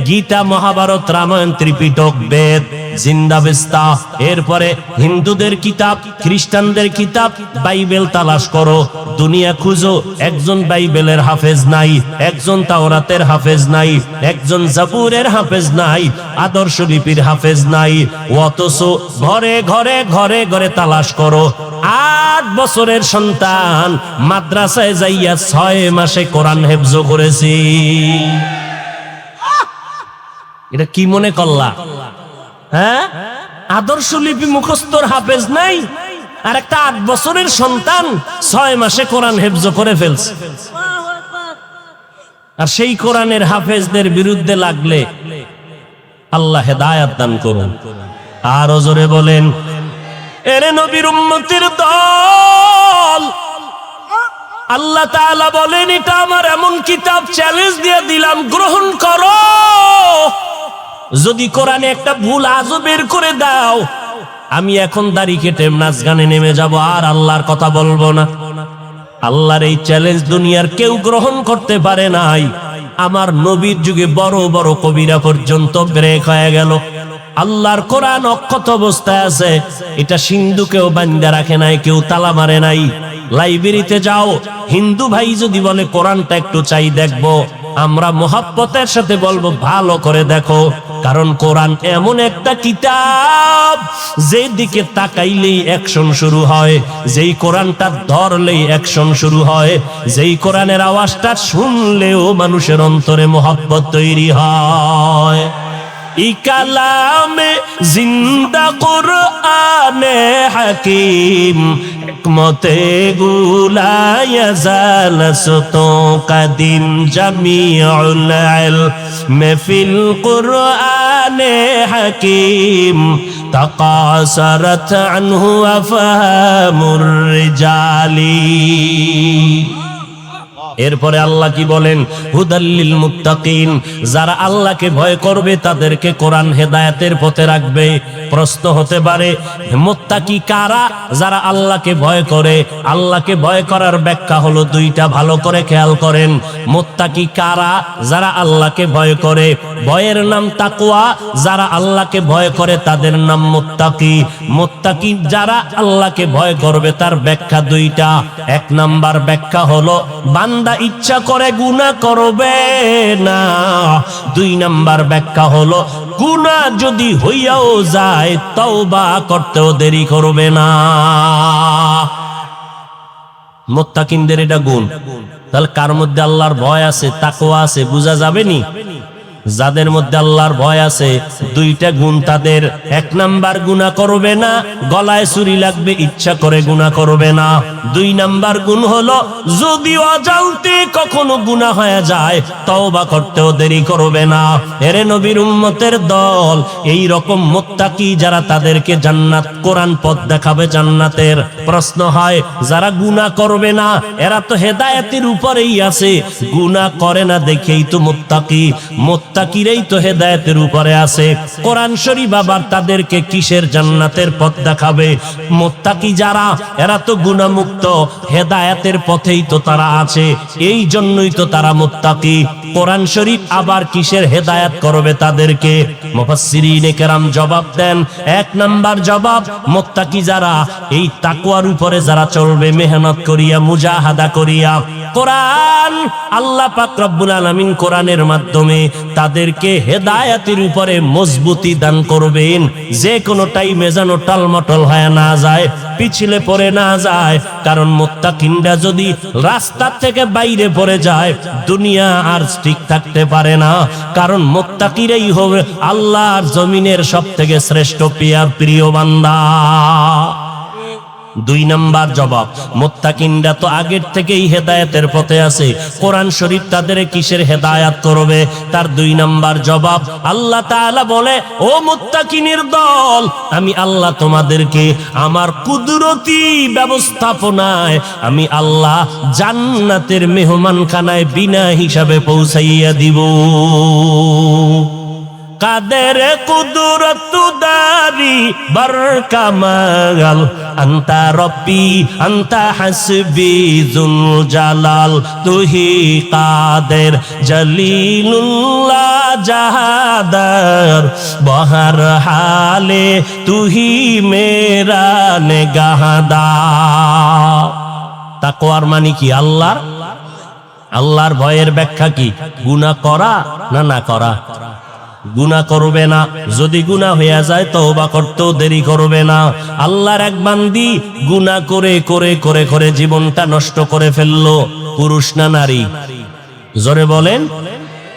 গীতা, মহাভারত, রামায়ণ, ত্রিপিটক, বেদ, জিন্দাবেস্তা, এরপরে হিন্দুদের কিতাব, খ্রিস্টানদের কিতাব, বাইবেল তালাশ করো, দুনিয়া খুঁজো, একজন বাইবেলের হাফেজ নাই, একজন তাওরাতের হাফেজ নাই, একজন জাবুরের হাফেজ নাই, আদর্শ লিপির হাফেজ নাই। অথচ ঘরে ঘরে ঘরে ঘরে তালাশ করো, 8 বছরের সন্তান মাদ্রাসায় যাইয়া 6 মাসে কোরআন হেফজ করেছি। এটা কি মনে করলা? হ্যাঁ, আদর্শ লিপি মুখস্থর হাফেজ নাই, আর একটা 8 বছরের সন্তান 6 মাসে কোরআন হেফজ করে ফেলছে। আর সেই কোরআনের হাফেজদের বিরুদ্ধে লাগলে আল্লাহ হেদায়েত দান করুন। আর জোরে বলেন, এরে নবীর উম্মতের দল, আল্লাহ তাআলা বলেন এটা আমার এমন কিতাব, চ্যালেঞ্জ দিয়ে দিলাম, গ্রহণ করো। যদি কোরআনে একটা ভুল আজও বের করে দাও, আমি এখন দাড়ি কেটে নাচ গানে নেমে যাব, আর আল্লাহর কথা বলবো না। আল্লাহর এই চ্যালেঞ্জ দুনিয়ার কেউ গ্রহণ করতে পারে নাই। আমার নবীর যুগে বড় বড় কবিরা পর্যন্ত ব্রেক হয়ে গেল। আল্লাহর কোরআন অক্ষত অবস্থায় আছে, এটা সিন্ধুকেও বান্ধা রাখে নাই, কেউ তালা মারে নাই। লাইব্রেরিতে যাও, হিন্দু ভাই যদি বলে কোরআনটা একটু চাই দেখবো, আমরা মোহাব্বতের সাথে বলবো ভালো করে দেখো, কারণ কোরআন এমন একটা কিতাব যেদিকে তাকাইলেই অ্যাকশন শুরু হয়, যেই কোরআনটা ধরলেই অ্যাকশন শুরু হয়, যেই কোরআনের আওয়াজটা শুনলেও মানুষের অন্তরে মোহাব্বত তৈরি হয়। ই কালামে জিন্দা কুরআনে হাকিম হিকমতে গুলায়া জালসতো কাদিম জামিউল ইলম ফিল কুরআনে হাকিম তাকাসারাত আনহু আফহামুর রিজালি। এরপরে আল্লাহ কি বলেন? হুদাল্লিল মুত্তাকিন, যারা আল্লাহকে ভয় করবে তাদেরকে কোরআন হেদায়েতের পথে রাখবে। প্রশ্ন হতে পারে, মুত্তাকি কারা? যারা আল্লাহকে ভয় করে। আল্লাহকে ভয় করার ব্যাখ্যা হলো দুইটা, ভালো করে খেয়াল করেন। মুত্তাকি কারা? যারা আল্লাহকে ভয় করে। ভয়ের নাম তাকওয়া, যারা আল্লাহকে ভয় করে তাদের নাম মুত্তাকি। মুত্তাকি যারা আল্লাহকে ভয় করবে তার ব্যাখ্যা দুইটা। এক নাম্বার ব্যাখ্যা হলো বান্দা ইচ্ছা করে গুনাহ করবে না। দুই নাম্বার ব্যাখ্যা হলো গুনাহ যদি হইয়াও যায় তওবা করতেও দেরি করবে না। মুত্তাকিনদের এটা গুণ। তাহলে কার মধ্যে আল্লাহর ভয় আছে, তাকওয়া আছে, বোঝা যাবে নি? যাদের মধ্যে আল্লাহর ভয় আছে দুইটা গুণ তাদের। এক নাম্বার গুনাহ করবে না, গলায় ছুরি লাগবে ইচ্ছা করে গুনাহ করবে না। দুই নাম্বার গুণ হলো যদি অজান্তে কখনো গুনাহ হয়ে যায় তওবা করতেও দেরি করবে না। এরে নবীর উম্মতের দল, এই রকম মুত্তাকি যারা, তাদেরকে জান্নাত, কোরআন পথ দেখাবে জান্নাতের। প্রশ্ন হয় যারা গুনাহ করবে না এরা তো হেদায়েতের উপরেই আছে, গুনাহ করে না দেখেই তো মুত্তাকি। মুত্তাকিরাই তো হেদায়েতের উপরে আছে। কোরআন শরীফ আবার তাদেরকে কিসের জান্নাতের পথ দেখাবে? মুত্তাকি যারা, এরা তো গুনাহ মুক্ত, হেদায়েতের পথেই তো তারা আছে, এই জন্যই তো তারা মুত্তাকি। কোরআন শরীফ আবার কিসের হেদায়েত করবে তাদেরকে? মুফাসসিরিনে কেরাম জবাব দেন, এক নাম্বার জবাব, মুত্তাকি যারা, এই তাকওয়ার উপরে যারা চলবে মেহনত করিয়া, মুজাহাদা করিয়া। কোরআন, আল্লাহ পাক রব্বুল আলামিন কোরআনের মাধ্যমে তাদেরকে হেদায়েতের উপরে মজবুতি দান করবেন, যে কোনো টাইমে যেন টালমটল হয়ে না যায়, পিছলে পড়ে না যায়। কারণ মুত্তাকিনরা যদি রাস্তা থেকে বাইরে পড়ে যায় দুনিয়া আর ঠিক থাকতে পারে না। কারণ মুত্তাকিরাই হবে আল্লাহর জমিনের সবথেকে শ্রেষ্ঠ প্রিয় বান্দা। দুই নাম্বার জবাব, মুত্তাকিনরা তো আগের থেকেই হেদায়েতের পথে আছে, কোরআন শরীফ তাদের কিসের হেদায়েত করবে? তার দুই নাম্বার জবাব, আল্লাহ তাআলা বলে, ও মুত্তাকিনের দল, আমি আল্লাহ তোমাদেরকে আমার কুদরতি ব্যবস্থাপনায় আমি আল্লাহ জান্নাতের মেহমানখানায় বিনা হিসাবে পৌঁছাইয়া দিব। কাদের কুদরত দারি বরকামাল, আন্তা রব্বি আন্তা হাসবি জুল জালাল, তুহি কাদের জলিলুল্লাহ জাহাদার, বহর হালে তুহি মেরা নেগাহদার। তাকওয়ার মানে কি? আল্লাহর ভয়ের ব্যাখ্যা কি? গুনাহ করা না না করা? গুনাহ করবে না, যদি গুনাহ হয়ে যায় তওবা করতেও দেরি করবে না। আল্লাহর এক বান্দি গুনাহ করে করে করে করে জীবনটা নষ্ট করে ফেললো, পুরুষ না নারী? জোরে বলেন।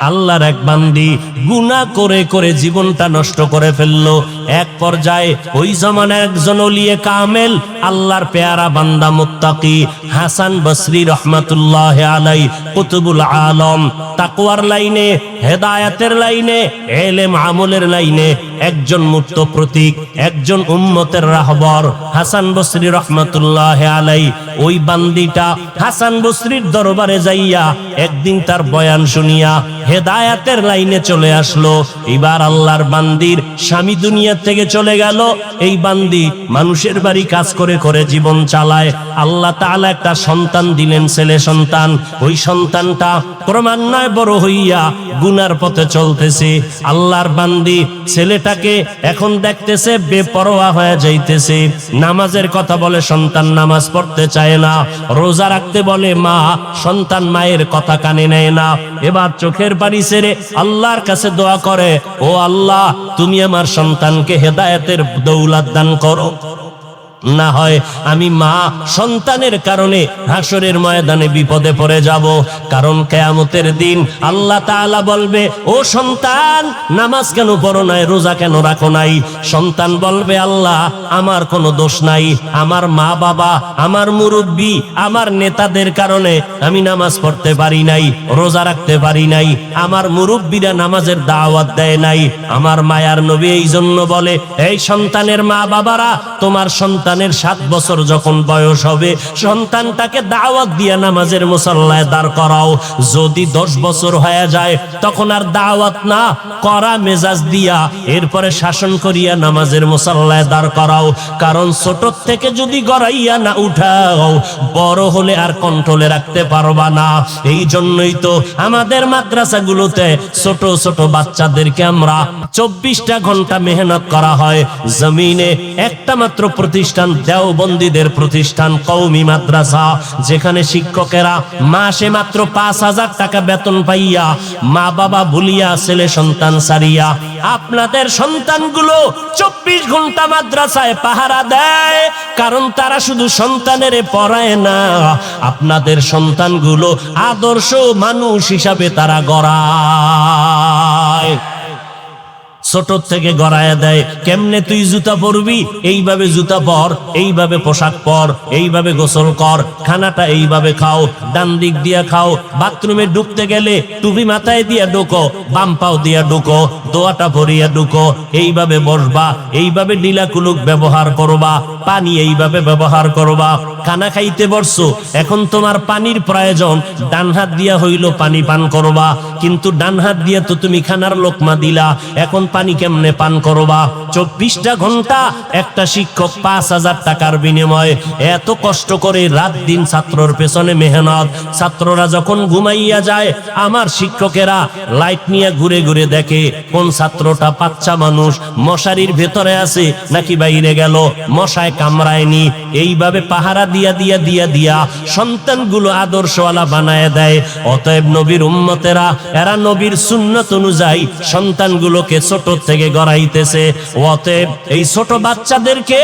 আল্লাহর এক বান্দি গুনাহ করে করে জীবনটা নষ্ট করে ফেললো। এক পর্যায়ে ওই জামানায় একজন ওলিয়ে কামেল, আল্লাহর পেয়ারা বান্দা মুত্তাকি হাসান বসরি রহমাতুল্লাহ আলাই, কুতুবুল আলম, তাকওয়ার লাইনে, হেদায়েতের লাইনে, ইলম আমলের লাইনে একজন মূর্ত প্রতীক, একজন উম্মতের রাহবর হাসান বসরি রহমাতুল্লাহ আলাই। ওই বান্দিটা হাসান বসরির দরবারে যাইয়া একদিন তার বয়ান শুনিয়া হেদায়েতের লাইনে চলে আসলো। এবার আল্লাহর বান্দির স্বামী দুনিয়া থেকে চলে গেল। এই বান্দি মানুষের বাড়ি কাজ করে করে জীবন চালায়। আল্লাহ তাআলা একটা সন্তান দিলেন, ছেলে সন্তান। ওই সন্তানটা ক্রমান্বয়ে বড় হইয়া গুনার পথে চলতেছে। আল্লাহর বান্দি ছেলেটাকে এখন দেখতেছে বেপরোয়া হয়ে যাইতেছে। নামাজের কথা বলে সন্তান নামাজ পড়তে চায় না, রোজা রাখতে বলে মা, সন্তান মায়ের কথা কানে নেয় না। এবার চোখের পানি ছেড়ে আল্লাহর কাছে দোয়া করে, ও আল্লাহ, তুমি আমার সন্তানকে হেদায়েতের দৌলত দান করো, না হয় আমি মা সন্তানের কারণে হাসরের ময়দানে বিপদে পড়ে যাব। কারণ কিয়ামতের দিন আল্লাহ তাআলা বলবে, ও সন্তান, নামাজ কেন পড়ো নাই, রোজা কেন রাখো নাই? সন্তান বলবে, আল্লাহ, আমার কোনো দোষ নাই, আমার মা বাবা, আমার মুরব্বি, আমার নেতাদের কারণে আমি নামাজ পড়তে পারি নাই, রোজা রাখতে পারি নাই, আমার মুরব্বিরা নামাজের দাওয়াত দেয় নাই। আমার মায়ার নবী এই জন্য বলে, এই সন্তানের মা বাবারা, তোমার সন্তানের 7 বছর যখন বয়স হবে, সন্তানটাকে দাওয়াত দিয়া নামাজের মুসাল্লায় দাঁড় করাও। যদি 10 বছর হয়ে যায়, তখন আর দাওয়াত না, করা মেজাজ দিয়া এরপরে শাসন করিয়া নামাজের মুসাল্লায় দাঁড় করাও। কারণ ছোট থেকে যদি গড়াইয়া না উঠাও, বড় হলে আর কন্ট্রোলে রাখতে পারবা না। এই জন্যই তো আমাদের মাদ্রাসাগুলোতে ছোট ছোট বাচ্চাদেরকে আমরা 24টা ঘন্টা মেহনত করা হয়। জমিনে একটা মাত্র প্রতিষ্ঠান, দেওবন্দীদের প্রতিষ্ঠান কওমি মাদ্রাসা, যেখানে শিক্ষকেরা মাসে মাত্র 5,000 টাকা বেতন পাইয়া মা বাবা ভুলিয়া ছেলে সন্তান সারিয়া আপনাদের সন্তানগুলো 24 ঘন্টা মাদ্রাসায় পাহারা দেয়। কারণ তারা শুধু সন্তানের পড়ায় না, আপনাদের সন্তানগুলো আদর্শ মানুষ হিসাবে তারা গড়ায়, ছোট থেকে গড়ায় দেয়। কেমনে তুই জুতা পরবি, এইভাবে জুতা পর, এইভাবে পোশাক পর, এইভাবে গোসল কর, খানাটা এইভাবে খাও, ডান দিক দিয়া খাও, বাথরুমে ঢুকতে গেলে টুপি মাথায় দিয়া ঢুকো, বাম পাও দিয়া ঢুকো, দোয়াটা ভরিয়া ঢুকো, এইভাবে বসবা, এইভাবে ডিলাকুলুক ব্যবহার করবা, পানি এইভাবে ব্যবহার করবা। খানা খাইতে বসছো, এখন তোমার পানির প্রয়োজন, ডান হাত দিয়া হইল পানি পান করবা, কিন্তু ডান হাত দিয়া তো তুমি খানার লোকমা দিলা, এখন পানি কেমনে পান করবা? 24টা ঘন্টা একটা শিক্ষক 5,000 টাকার বিনিময়ে এত কষ্ট করে রাত দিন ছাত্রর পেছনে মেহনত। ছাত্ররা যখন ঘুমাইয়া যায়, আমার শিক্ষকেরা লাইট নিয়ে ঘুরে ঘুরে দেখে কোন ছাত্রটা বাচ্চা মানুষ মশারির ভেতরে আছে নাকি বাইরে গেল, মশায় কামড়ায়নি। এইভাবে পাহারা দিয়া দিয়া দিয়া দিয়া সন্তানগুলো আদর্শওয়ালা বানায় দেয়। অতএব নবীর উম্মতেরা, এরা নবীর সুন্নাত অনুযায়ী সন্তানগুলোকে ছোট থেকে গড়াইতেছে। অতএব এই ছোট বাচ্চাদেরকে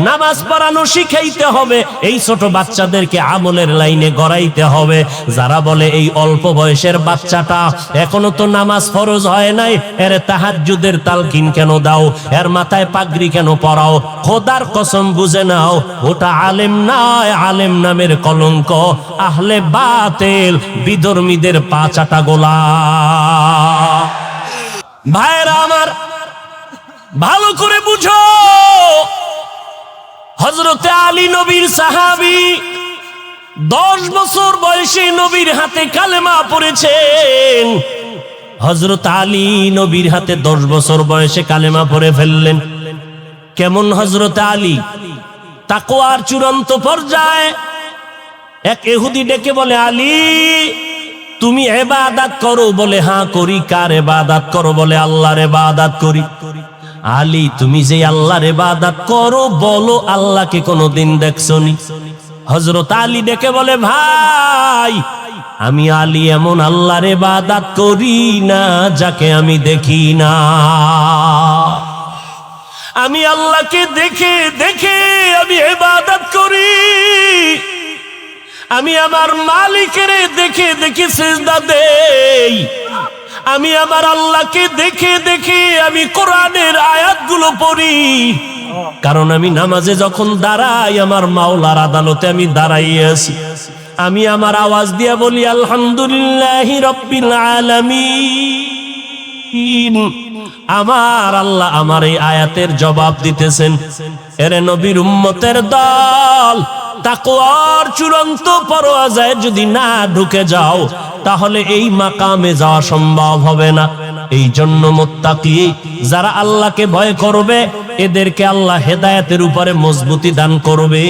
নামাজ পড়ানো শিখাইতে হবে, এই ছোট বাচ্চাদেরকে আমলের লাইনে গড়াইতে হবে। যারা বলে এই অল্প বয়সের বাচ্চাটা এখনো তো নামাজ ফরজ হয় নাই, এর তাহাজ্জুদের তালকিন কেন দাও, এর মাথায় পাগড়ি কেন পরাও, খোদার কসম বুঝে নাও, ওটা আলেম নয়, আলেম নামের কলঙ্ক, আহলে বাতিল, বিধর্মীদের পা চাটা গোলা। ভাইরা আমার, ভালো করে বুঝো, হযরতে আলী নবীর সাহাবী, 10 বছর বয়সে নবীর হাতে কালেমা পড়েছেন। হযরত আলী নবীর হাতে 10 বছর বয়সে কালেমা পড়ে ফেললেন। কেমন হযরত আলী? তাকওয়ার চূড়ান্ত পর্যায়ে। এক ইহুদি ডেকে বলে, আলী, তুমি ইবাদত করো? বলে, হ্যাঁ করি। কার ইবাদত করো? বলে, আল্লাহর ইবাদত করি। আলী, তুমি যে আল্লাহর ইবাদত করো, বলো আল্লাহকে কোনোদিন দেখছনি? হযরত আলী ডেকে বলে, ভাই, আমি আলী এমন আল্লাহর ইবাদত করি না যাকে আমি দেখি না। আমি আল্লাহকে দেখে দেখে আমি ইবাদত করি। আমি আমার মালিকের দেখে দেখে সিজদা দেই। আমি আমার আল্লাহকে দেখে দেখে আমি কোরআনের আয়াতগুলো পড়ি। কারণ আমি নামাজে যখন দাঁড়াই, আমার মাওলার আদালতে আমি দাঁড়াইয়ে আছি। আমি আমার আওয়াজ দিয়া বলি, আলহামদুলিল্লাহি রাব্বিল আলামিন। আমার আল্লাহ আমার এই আয়াতের জবাব দিতেছেন। এরে নবীর উম্মতের দল, তাকওয়ার চূড়ান্ত পরোয়াজায় যদি না ঢুকে যাও, তাহলে এই মাকামে যাওয়া সম্ভব হবে না। এই জন্য মুত্তাকি, যারা আল্লাহকে ভয় করবে, এদেরকে আল্লাহ হেদায়েতের উপরে মজবুতি দান করবে।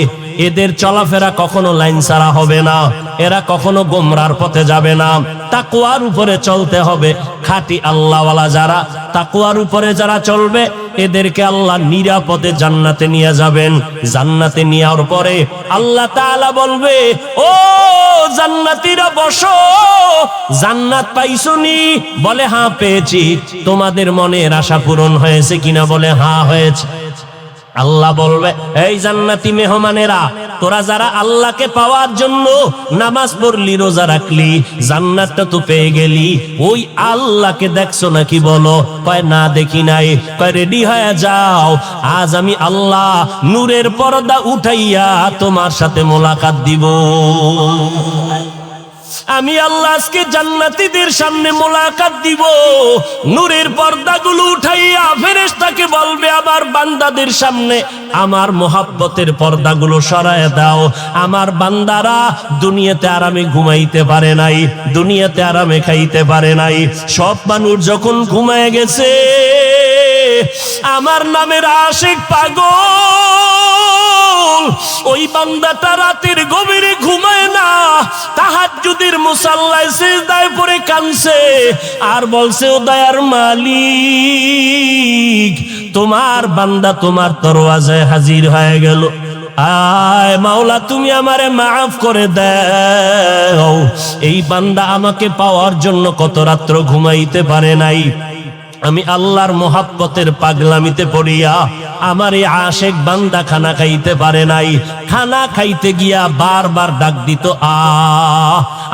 এদের চলাফেরা কখনো লাইন ছাড়া হবে না, এরা কখনো গোমরার পথে যাবে না। তাকওয়ার উপরে চলতে হবে। খাঁটি আল্লাহওয়ালা যারা, তাকওয়ার উপরে যারা চলবে, এদেরকে আল্লাহ নিরাপদে জান্নাতে নিয়ে যাবেন। জান্নাতে নেওয়ার পরে আল্লাহ তাআলা বলবে, ও জান্নাতীরা বসো, জান্নাত পাইছনি? বলে হ্যাঁ পেয়েছি। তোমাদের মনের আশা পূরণ হয়েছে কিনা? বলে হ্যাঁ হয়েছে। আল্লাহ বলবে, এই জান্নাতি মেহমানেরা, তোরা যারা আল্লাহকে পাওয়ার জন্য নামাজ পড়লি, রোজা রাখলি, জান্নাতটা তো পেয়ে গেলি, ওই আল্লাহকে দেখছো নাকি? বলো, কয় না দেখি নাই। কয় রেডি হয়ে যাও, আজ আমি আল্লাহ নূরের পর্দা উঠাইয়া তোমার সাথে মোলাকাত দিব। আমি আল্লাহ আজকে জান্নাতীদের সামনে মোলাকাত দিব। নূরের পর্দাগুলো উঠাইয়া ফেরেশতাকে বলবে, আমার বান্দাদের সামনে আমার মোহাব্বতের পর্দাগুলো সরায় দাও। আমার বান্দারা দুনিয়াতে আরামে ঘুমাইতে পারে নাই, দুনিয়াতে আরামে খাইতে পারে নাই। সব মানুষ যখন ঘুমায় গেছে, আমার নামের আশিক পাগল ওই বান্দাটা রাতের গভীরে ঘুমায় না, তাহাজ্জুদের মুসাল্লায় সিজদায় পড়ে কাঁদছে আর বলছে, ও দয়ার মালিক, তোমার বান্দা তোমার দরওয়াজায় হাজির হয়ে গেল। আয় মাওলা, তুমি আমারে মাফ করে দাও। এই বান্দা আমাকে পাওয়ার জন্য কত রাত্র ঘুমাইতে পারে নাই। আমি আল্লাহর মোহাব্বতের পাগলামিতে পড়িয়া আমার এই আশেক বান্দা খানা খাইতে পারে নাই। খানা খাইতে গিয়া বারবার ডাক দিত,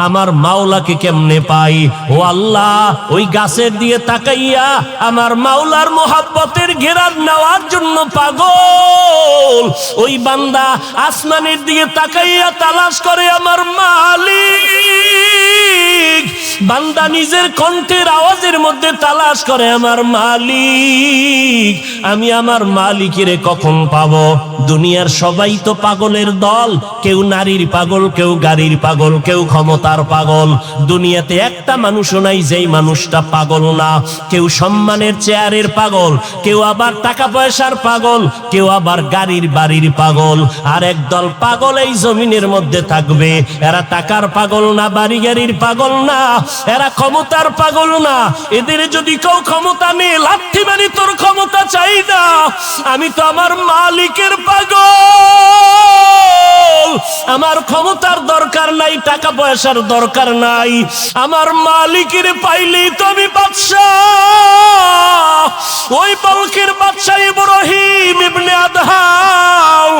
আমার মাওলাকে কেমনে পাই? ও আল্লাহ, ওই গাছের দিয়ে তাকাইয়া আমার মাওলার মোহাব্বতের ঘেরার নেওয়ার জন্য পাগল ওই বান্দা আসমানের দিকে তাকাইয়া তালাশ করে আমার মালিক। বান্দা নিজের কণ্ঠের আওয়াজের মধ্যে তালাশ করে, আমার মালিক, আমি আমার মালিকের কখন পাবো? দুনিয়ার সবাই তো পাগলের দল, কেউ নারীর পাগল, কেউ গাড়ির পাগল, কেউ ক্ষমতার পাগল। দুনিয়াতে একটা মানুষও নাই যেই মানুষটা পাগল না। কেউ সম্মানের চেয়ারের পাগল, কেউ আবার টাকা পয়সার পাগল, কেউ আবার গাড়ির বাড়ির পাগল। আর একদল পাগল এই জমিনের মধ্যে থাকবে, এরা টাকার পাগল না, বাড়ি গাড়ির পাগল না, এরা ক্ষমতার পাগল না। এদের যদি কেউ ক্ষমতা নেই, লাঠি মারি তোর ক্ষমতা চাই না, আমি তো আমার মালিকের পাগল। আমার ক্ষমতার দরকার নাই, টাকা পয়সার দরকার নাই, আমার মালিকের পাইলেই তো আমি বাদশাহ। ওই বলকের বাদশাহ ইব্রাহিম ইবনে আদহাম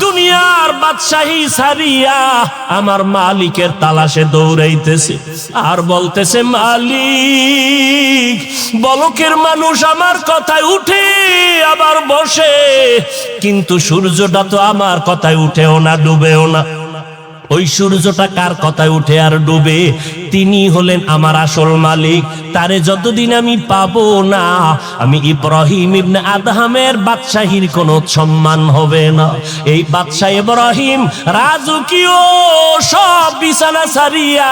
দুনিয়ার বাদশাহী ছাড়িয়া আমার মালিকের তালাশে দৌড়াইতেছে আর বলতেছে, মালিক, বলকের মানুষ আমার কথায় উঠে আবার বসে, কিন্তু সূর্যটা তো আমার কথায় উঠেও না, ডুবেও না। ওই সূর্যটা কার কথায় উঠে আর ডুবে? তিনি হলেন আমার আসল মালিক। তারে যতদিন আমি পাবো না, আমি ইব্রাহিম ইবনে আদহামের বাদশাহীর কোনো সম্মান হবে না। এই বাদশাহ ইব্রাহিম রাজকীয় সব বিছানা ছাড়িয়া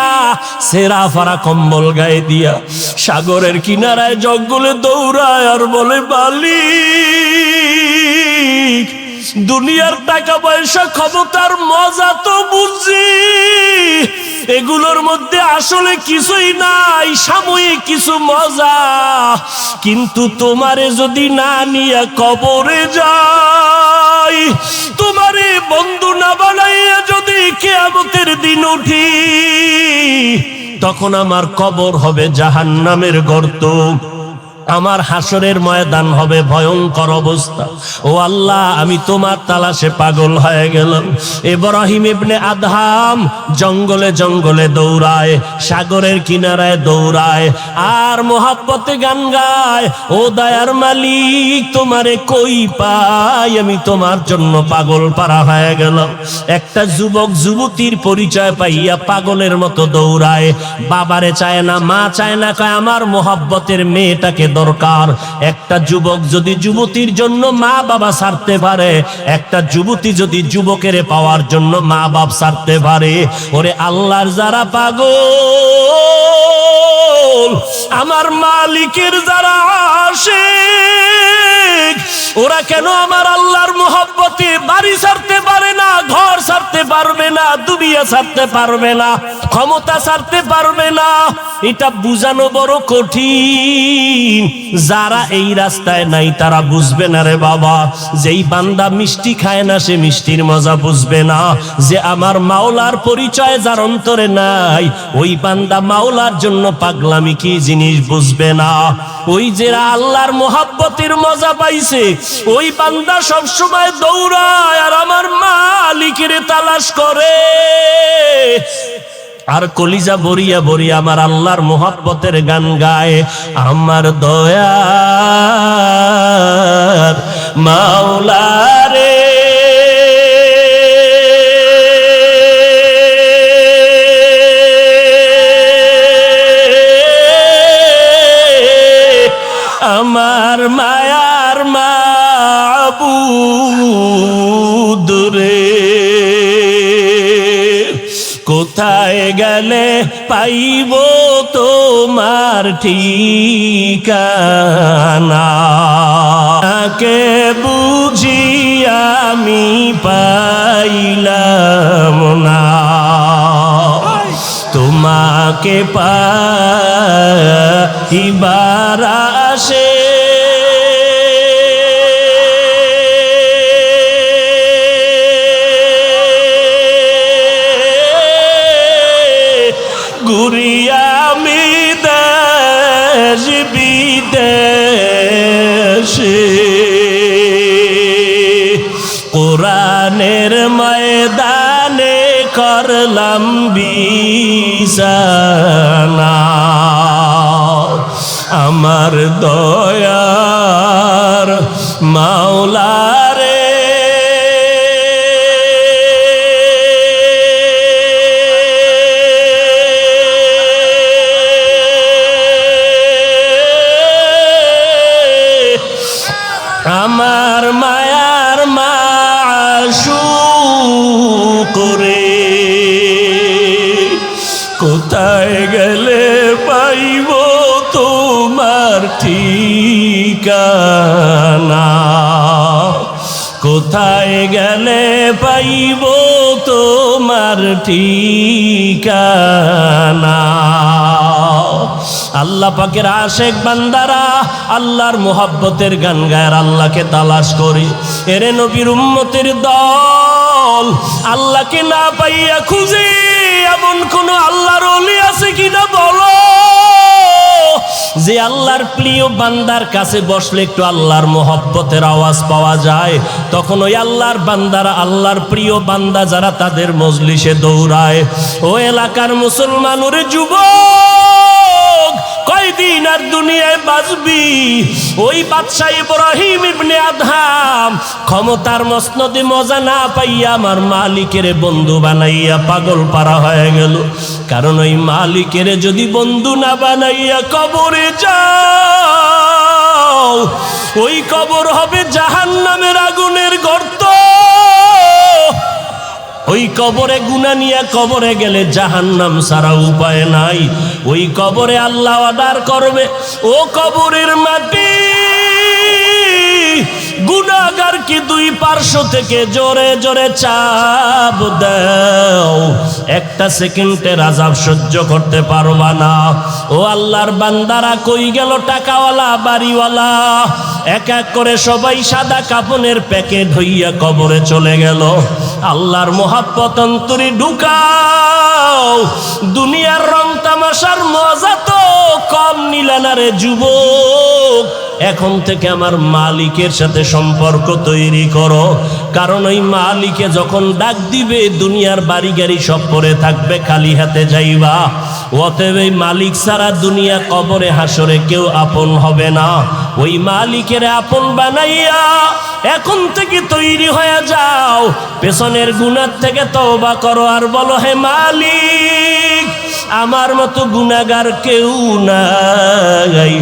সেরা ফারা কম্বল গায়ে দিয়া সাগরের কিনারায় জঙ্গলে দৌড়ায় আর বলে, মালিক, দুনিয়ার টাকা পয়সা ক্ষমতার মজা তো বুঝি, এগুলোর মধ্যে আসলে কিছুই নাই, সাময়িক কিছু মজা। কিন্তু তোমারে যদি না নিয়ে কবরে যাই, তোমারে বন্ধু না বানাইয়া যদি কিয়ামতের দিন উঠি, তখন আমার কবর হবে জাহান্নামের গর্ত, আমার হাসরের ময়দান হবে ভয়ঙ্কর অবস্থা। ও আল্লাহ, আমি তোমার তালাশে পাগল হয়ে গেলাম। ইব্রাহিম ইবনে আদহাম জঙ্গলে জঙ্গলে দৌড়ায়, সাগরের কিনারায় দৌড়ায় আর মোহাব্বতে গান গায়, ও দয়ার মালিক, তোমারে কই পাই? আমি তোমার জন্য পাগল পারা হয়ে গেলাম। একটা যুবক যুবতীর পরিচয় পাইয়া পাগলের মতো দৌড়ায়, বাবারে চায় না, মা চায় না, কয় আমার মোহাব্বতের মেয়েটাকে দরকার। একটা যুবক যদি যুবতীর জন্য মা বাবা ছাড়তে পারে, একটা যুবতী যদি যুবকের পাওয়ার জন্য মা বাপ ছাড়তে পারে, ওরে আল্লাহর যারা পাগল, আমার মালিকের যারা আশিক, ওরা কেন আমার আল্লাহর মুহাব্বতে বাড়ি ছাড়তে পারে না, ঘর ছাড়তে পারবে না, দুনিয়া ছাড়তে পারবে না, ক্ষমতা ছাড়তে পারবে না? এটা বুঝানো বড় কঠিন। যারা এই রাস্তায় নাই তারা বুঝবে না রে বাবা। যেই বান্দা মিষ্টি খায় না সে মিষ্টির মজা বুঝবে না। যে আমার মাওলার পরিচয় যার অন্তরে নাই ওই বান্দা মাওলার জন্য পাগলামি কি জিনিস বুঝবে না। ওই যে আল্লাহর মুহাব্বতের মজা পাইছে ওই বান্দা সব সময় দৌড়ায় আর আমার মালিকের তালাশ করে। আর কলিজা বরিয়া বরিয়া আমার আল্লাহর মুহাব্বতের গান গায়। আমার দয়ার মাওলা রে আমার মায়ার মাবুদ রে, কোথায় গেলে পাইব তোমার ঠিকানা? কে বুঝি আমি পাইলাম না, তোমাকে পাইবার আসে ঘুরিয়া আমি দেশ বিদেশে, কোরআনের ময়দানে করলাম বিছানা। আমার দয়ার মাওলা রে আমার মায়ার মাশূক রে, কোথায় গেলে পাইব তোমার ঠিকানা? কোথায় গেলে পাইব তোমার ঠিকানা? আল্লাহ পাকের আশেক বান্দারা আল্লাহর মুহাব্বতের গান গায়, আল্লাহকে তালাশ করি। এরে নবীর উম্মতের দল, আল্লাহকে না পাইয়া খুঁজে এমন কোন আল্লাহর ওলি আছে কিনা বলো? যে আল্লাহর প্রিয় বান্দার কাছে বসলে একটু আল্লাহর মুহাব্বতের আওয়াজ পাওয়া যায়, তখন ওই আল্লাহর বান্দারা, আল্লাহর প্রিয় বান্দা যারা তাদের মজলিসে দৌড়ায়। ও এলাকার মুসলমান, ওরে যুবক, কয়দিন আর দুনিয়ায় বাঁচবি? ওই বাদশাহ ইব্রাহিম ইবনে আদহাম ক্ষমতার মসনদে মজা না পাইয়া আমার মালিকের বন্ধু বানাইয়া পাগল পারা হয়ে গেল। কারণ ওই মালিকের যদি বন্ধু না বানাইয়া কবরে যাও, ওই কবর হবে জাহান্নামের আগুনের গর্ত। ওই কবরে গুনাহ নিয়ে কবরে গেলে জাহান্নাম ছাড়া উপায় নাই। ওই কবরে আল্লাহ অর্ডার করবে, ও কবরের মাটি, গুনাহগারকে দুই পার্শ্ব থেকে জোরে জোরে চাপ দাও, একটা সেকেন্ডের আযাব সহ্য করতে পারবা না। ও আল্লাহর বান্দারা, কই গেল টাকাওয়ালা বাড়িওয়ালা? এক এক করে সবাই সাদা কাফনের প্যাকেট হইয়া কবরে চলে গেল। আল্লাহর মুহাব্বত অন্তরে ঢুকাও। দুনিয়ার রং তামাশার মজা তো কম নিলা না রে যুবক। এখন থেকে আমার মালিকের সাথে সম্পর্ক তৈরি করো। কারণ ওই মালিকে যখন ডাক দিবে দুনিয়ার বাড়ি গাড়ি সব পড়ে থাকবে, খালি হাতে যাইবা। অতএব এই মালিক ছাড়া দুনিয়া কবরে হাসরে কেউ আপন হবে না। ওই মালিকের আপন বানাইয়া এখন থেকে তৈরি হয়ে যাও। পেছনের গুনাহ থেকে তওবা করো আর বলো, হে মালিক, আমার মতো গুনাহগার কেউ নাই।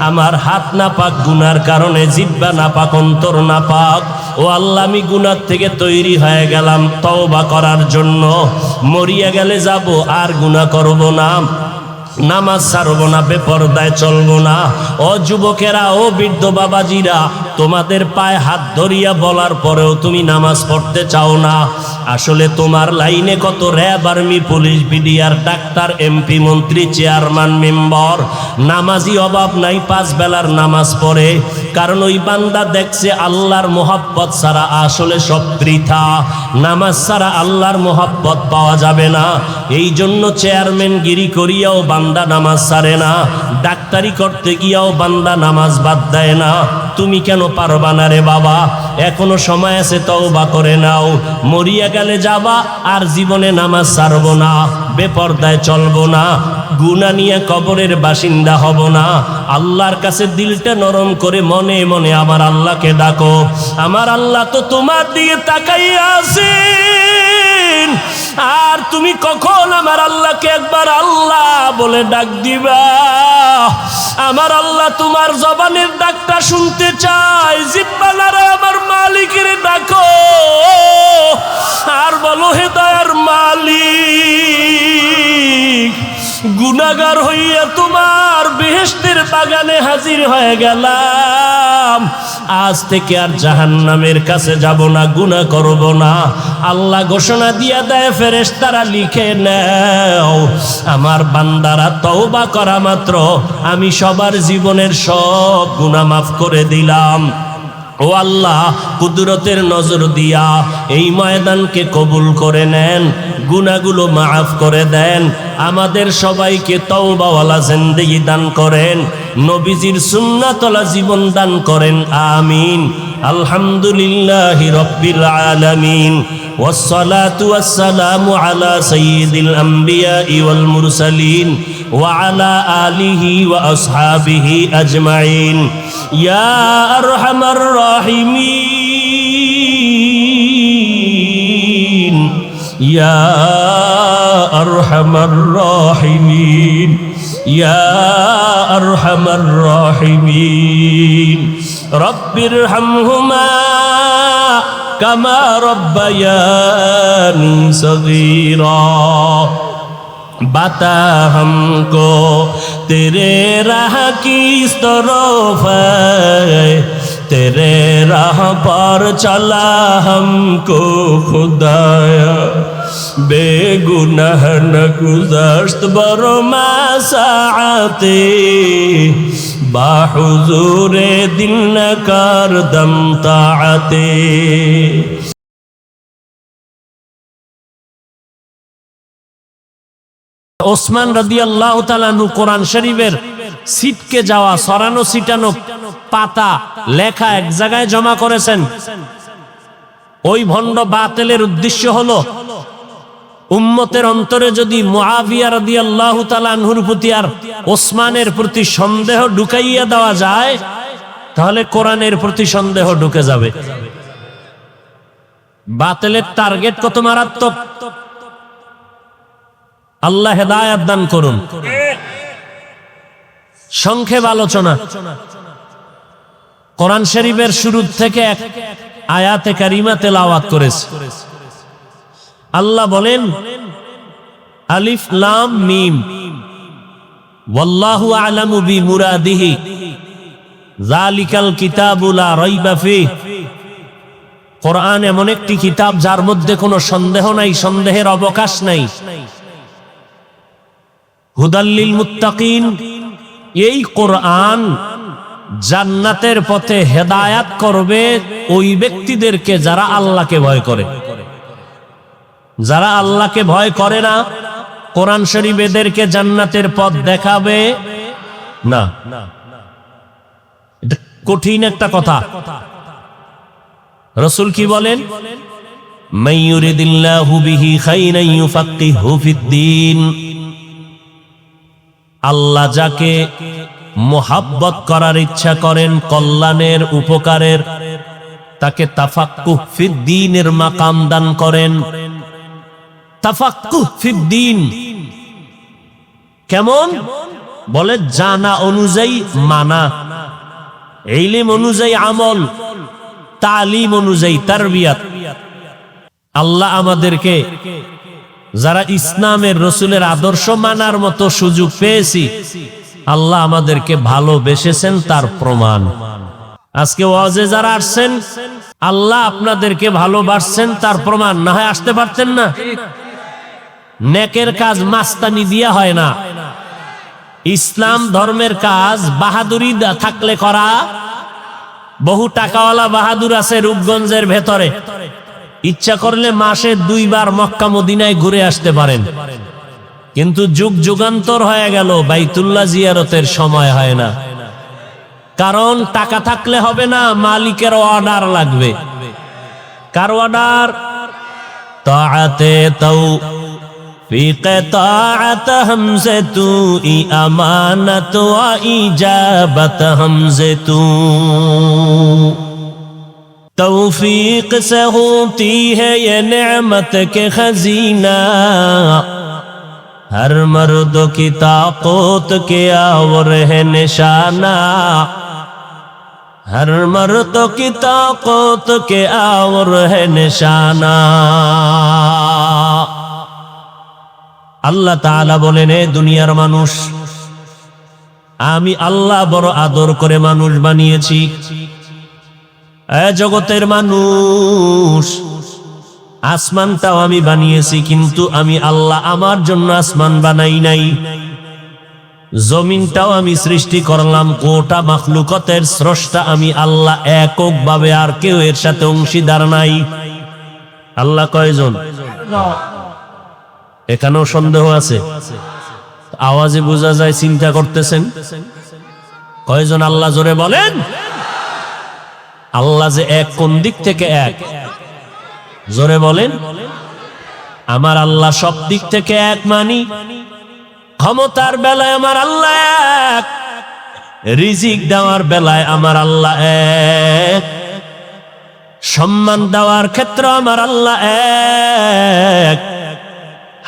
আমার হাত না পাক গুনার কারণে, জিহ্বা না পাক, অন্তর না পাক। ও আল্লাহ, আমি গুনাহ থেকে তৈরি হয়ে গেলাম তওবা করার জন্য। মরিয়া গেলে যাব, আর গুনাহ করব না। নামাজ ছাড়বো না, বেপরদায় চলবো না। ও যুবকেরা, ও বৃদ্ধ বাবাজিরা, তোমাদের পায়ে হাত ধরিয়া বলার পরেও তুমি নামাজ পড়তে চাও না। আসলে তোমার লাইনে কত RAB, army, police, BDR, doctor, MP, মন্ত্রী, চেয়ারম্যান, মেম্বার, নামাজি অভাব নাই, 5 বেলার নামাজ পড়ে। কারণ ওই বান্দা দেখছে আল্লাহর মোহাব্বত ছাড়া আসলে সব বৃথা। নামাজ ছাড়া আল্লাহর মোহাব্বত পাওয়া যাবে না। এই জন্য চেয়ারম্যান গিরি করিয়াও বান্দা নামাজ ছাড়ে না, ডাক্তারি করতে গিয়াও বান্দা নামাজ বাদ দেয় না। তুমি কেন পারবা না রে বাবা? এখনো সময় আছে, তওবা করে নাও। মরিয়া গেলে যাবা, আর জীবনে নামাজ ছাড়বো না, বেপরদায় চলবো না, গুনাহ নিয়ে কবরের বাসিন্দা হব না। আল্লাহর কাছে দিলটা নরম করে মনে মনে আমার আল্লাহকে ডাকো। আমার আল্লাহ তো তোমার দিকে তাকাইয়া আছেন। আর তুমি কখন আমার আল্লাহকে একবার আল্লাহ বলে ডাক দিবা? আমার আল্লাহ তোমার জবানের ডাকটা শুনতে চায়। জিব্বানারে আমার মালিকের ডাকো, আর বলো, হে দয়ার মালিক, গুনাহগার হইয়া তোমার বেহেশতের বাগানে হাজির হয়ে গেলাম। আজ থেকে আর জাহান্নামের কাছে যাব না, গুনাহ করব না। আল্লাহ ঘোষণা দিয়া দেয়, ফেরেশতারা লিখে নাও, আমার বান্দারা তওবা করা মাত্র আমি সবার জীবনের সব গুনাহ মাফ করে দিলাম। ও আল্লাহ, কুদরতের নজর দিয়া এই ময়দানকে কবুল করে নেন, গুনাহগুলো মাফ করে দেন, আমাদের সবাইকে তওবাওয়ালা জিন্দেগি দান করেন, নবীজির সুন্নাতওয়ালা জীবন দান করেন। আমিন। আলহামদুলিল্লাহি রাব্বিল আলামিন, ওয়াসসালাতু ওয়াসসালামু আলা সাইয়্যিদিল আমবিয়াই ওয়াল মুরসালিন ওয়া আলা আলিহি ওয়া আসহাবিহি আজমাইন। ইয়া আরহামার রাহিমিন, ইয়া আরহামার রাহিমিন, ইয়া আরহামার রাহিমিন। রব্বিরহামহুমা কামা রব্বায়ানি সগীরা। बता हमको तेरे राह किस तरफ है, तेरे राह पर चला हमको खुदाया, बेगुनाह न गुज़श्त बरमा साआते, बाहुज़ूरे दिल न कर दम ताअते। ওসমান রাদিয়াল্লাহু তাআলা আনহু কোরআন শরীফের ছিটকে যাওয়া, সরানো ছিটানো পাতা লেখা এক জায়গায় জমা করেছেন। ওই ভণ্ড বাতিলের উদ্দেশ্য হলো উম্মতের অন্তরে যদি মুআবিয়া রাদিয়াল্লাহু তাআলা আনহুর প্রতি আর ওসমানের প্রতি সন্দেহ ঢুকাইয়া দেওয়া যায়, তাহলে কোরআনের প্রতি সন্দেহ ঢুকে যাবে। বাতিলের টার্গেট কত মারাত্মক! আল্লাহ হেদায়েত দান করুন। সংক্ষেপ আলোচনা। কোরআন শরীফের শুরু থেকে এক আয়াতে কারিমা তেলাওয়াত করেছে। আল্লাহ বলেন, আলিফ লাম মিম, ওয়াল্লাহু আ'লামু বিমুরাদিহি, যালিকাল কিতাবু লা রাইবা ফিহি। কোরআন এমন একটি কিতাব যার মধ্যে কোনো সন্দেহ নাই, সন্দেহের অবকাশ নাই। হুদাল্লিল মুত্তাকিন, এই কোরআন জান্নাতের পথে হেদায়াত করবে ওই ব্যক্তিদেরকে যারা আল্লাহকে ভয় করে। যারা আল্লাহকে ভয় করে না, কোরআন শরীফ এদেরকে জান্নাতের পথ দেখাবে না। এটা কঠিন একটা কথা। রাসূল কি বলেন? মাইয়ুরিদিল্লাহু বিহি খাইরান ইউফাক্কিহু ফিদ্দীন। আল্লাহ যাকে মোহাব্বত করার ইচ্ছা করেন, কল্যাণের, উপকারের, তাকে তাফাক্কুহ ফিদ্দীনের মাকাম দান করেন। তাফাক্কুহ ফিদ্দীন কেমন? বলে জানা অনুযায়ী মানা, ইলম অনুযায়ী আমল, তালিম অনুযায়ী তারবিয়াত। আল্লাহ আমাদেরকে যারা ইসলামের রসুলের আদর্শ মানার মতো সুযোগ পেয়েছি, আল্লাহ আমাদেরকে ভালোবেসেছেন তার প্রমাণ। আজকে ওয়াজে যারা আসছেন, আল্লাহ আপনাদেরকে ভালোবাসছেন তার প্রমাণ। না হয় আসতে পারতেন না। নেকের কাজ মাস্তানি দিয়া হয় না। ইসলাম ধর্মের কাজ বাহাদুরি থাকলে করা। বহু টাকাওয়ালা বাহাদুর আছে রূপগঞ্জের ভেতরে, ইচ্ছা করলে মাসে 2 বার মক্কা মদিনায় ঘুরে আসতে পারেন, কিন্তু যুগ যুগান্তর হয়ে গেল, বাইতুল্লাহ জিয়ারতের সময় হয় না। কারণ টাকা থাকলে হবে না, মালিকের অর্ডার লাগবে। কার অর্ডার? তাআতে তৌফিক তাআত হামজে তু, ই আমানত ওয়া ইজাবত হামজে তু। तौफीक से होती है ये नेमत के खजीना, हर मर्द की ताकत के आवर है निशाना, हर मर्द की ताकत के आवर है निशाना। আল্লাহ তাআলা বলেন, এ দুনিয়ার মানুষ, আমি আল্লাহ বড় আদর করে মানুষ বানিয়েছি। জগতের মানুষ, আসমানটাও আমি বানিয়েছি, কিন্তু আমি আল্লাহ আমার জন্য আসমান বানাই নাই। জমিনটাও আমি সৃষ্টি করলাম, গোটা মাখলুকতের স্রষ্টা আমি আল্লাহ এককভাবে, আর কেউ এর সাথে অংশীদার নাই। আল্লাহ কয়জন? এখানেও সন্দেহ আছে? আওয়াজে বোঝা যায় চিন্তা করতেছেন। কয়জন আল্লাহ? জোরে বলেন। আল্লাহ যে এক, কোন দিক থেকে এক? জোরে বলেন। আমার আল্লাহ সব দিক থেকে এক মানি। ক্ষমতার বেলায় আমার আল্লাহ এক, রিজিক দেওয়ার বেলায় আমার আল্লাহ এক, সম্মান দেওয়ার ক্ষেত্রে আমার আল্লাহ এক,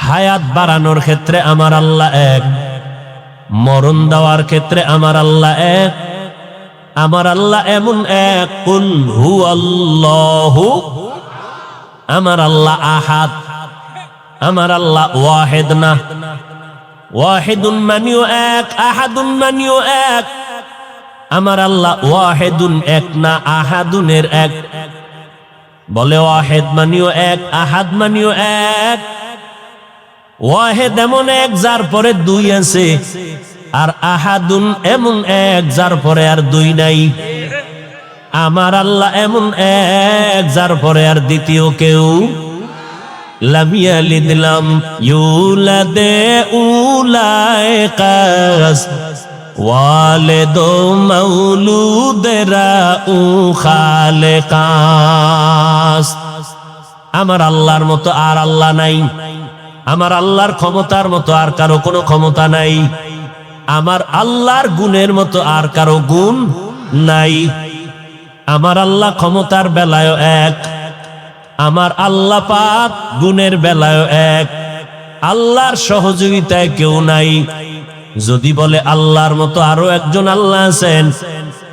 হায়াত বাড়ানোর ক্ষেত্রে আমার আল্লাহ এক, মরণ দেওয়ার ক্ষেত্রে আমার আল্লাহ এক। আমার আল্লাহ এমন এক, কুল হুয়াল্লাহু, আমার আল্লাহ আহাদ, আমার আল্লাহ ওয়াহিদ না। ওয়াহিদুন মানিও এক, আহাদুন মানিও এক। আমার আল্লাহ ওয়াহিদুন এক না, আহাদুনের এক। বলে ওয়াহিদ মানিও এক, আহাদ মানিও এক। ওয়াহিদ এমন এক যার পরে 2 আছে, আর আহাদুন এমন এক যার পরে আর 2 নাই। আমার আল্লাহ এমন এক যার পরে আর দ্বিতীয় কেউ। লাম ইয়ালিদ লাম ইউলাদ উলাইকাস ওয়ালিদু মাউলুদরা উ খালেকাস। আমার আল্লাহর মতো আর আল্লাহ নাই। আমার আল্লাহর ক্ষমতার মতো আর কারো কোনো ক্ষমতা নাই। আমার আল্লাহর গুণের মতো আর কারো গুণ নাই। আমার আল্লাহ ক্ষমতার বেলায় এক, আমার আল্লাহ পাক গুণের বেলায় এক। আল্লাহর সহযোগিতায় কেউ নাই। যদি বলে আল্লাহর মতো আরো একজন আল্লাহ আছেন,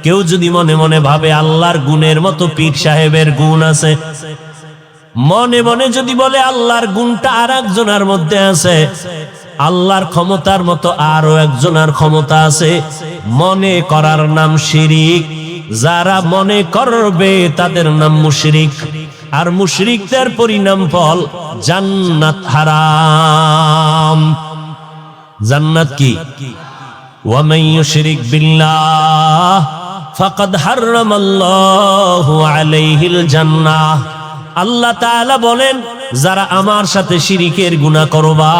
কেউ যদি মনে মনে ভাবে আল্লাহর গুণের মতো পীর সাহেবের গুণ আছে, মনে মনে যদি বলে আল্লাহর গুণটা আর একজনের মধ্যে আছে, আল্লাহর ক্ষমতার মতো আরো একজনের ক্ষমতা আছে, মনে করার নাম শিরিক। যারা মনে করবে তাদের নাম মুশরিক, আর মুশরিকদের পরিণাম ফল জান্নাত হারাম। জান্নাত কি? ওয়া মান ইউশরিক বিল্লাহ ফাকাদ হারামাল্লাহু আলাইহিল জান্নাহ। আল্লাহ তাআলা বলেন, যারা আমার সাথে শিরিকের গুনাহ করবা,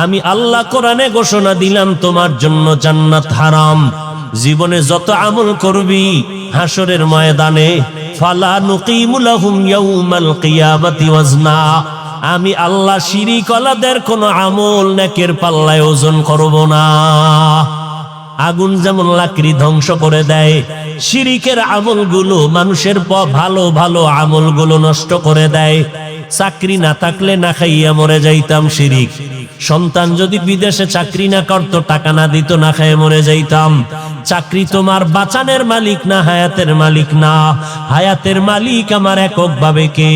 আমি আল্লাহ কোরআনে ঘোষণা দিলাম তোমার জন্য জান্নাত হারাম। জীবনে যত আমল করবি, হাসরের ময়দানে ফালা নুকিমু লাহুম ইয়াউমাল কিয়ামাতি ওয়াজনা, আমি আল্লাহ শিরিকওয়ালাদের কোনো আমল নেকের পাল্লায় ওজন করব না। আগুন যেমন লাকড়ি ধ্বংস করে দেয়, শিরিকের আমলগুলো মানুষের ভালো ভালো আমলগুলো নষ্ট করে দেয়। চাকরি না থাকলে না খাইয়া মরে যাইতাম শিরিক। সন্তান যদি বিদেশে চাকরি না করতো, টাকা না দিত, না খাইয়া মরে যাইতাম। চাকরি তোমার বাঁচানের মালিক না, হায়াতের মালিক না। হায়াতের মালিক আমার এককভাবে কে?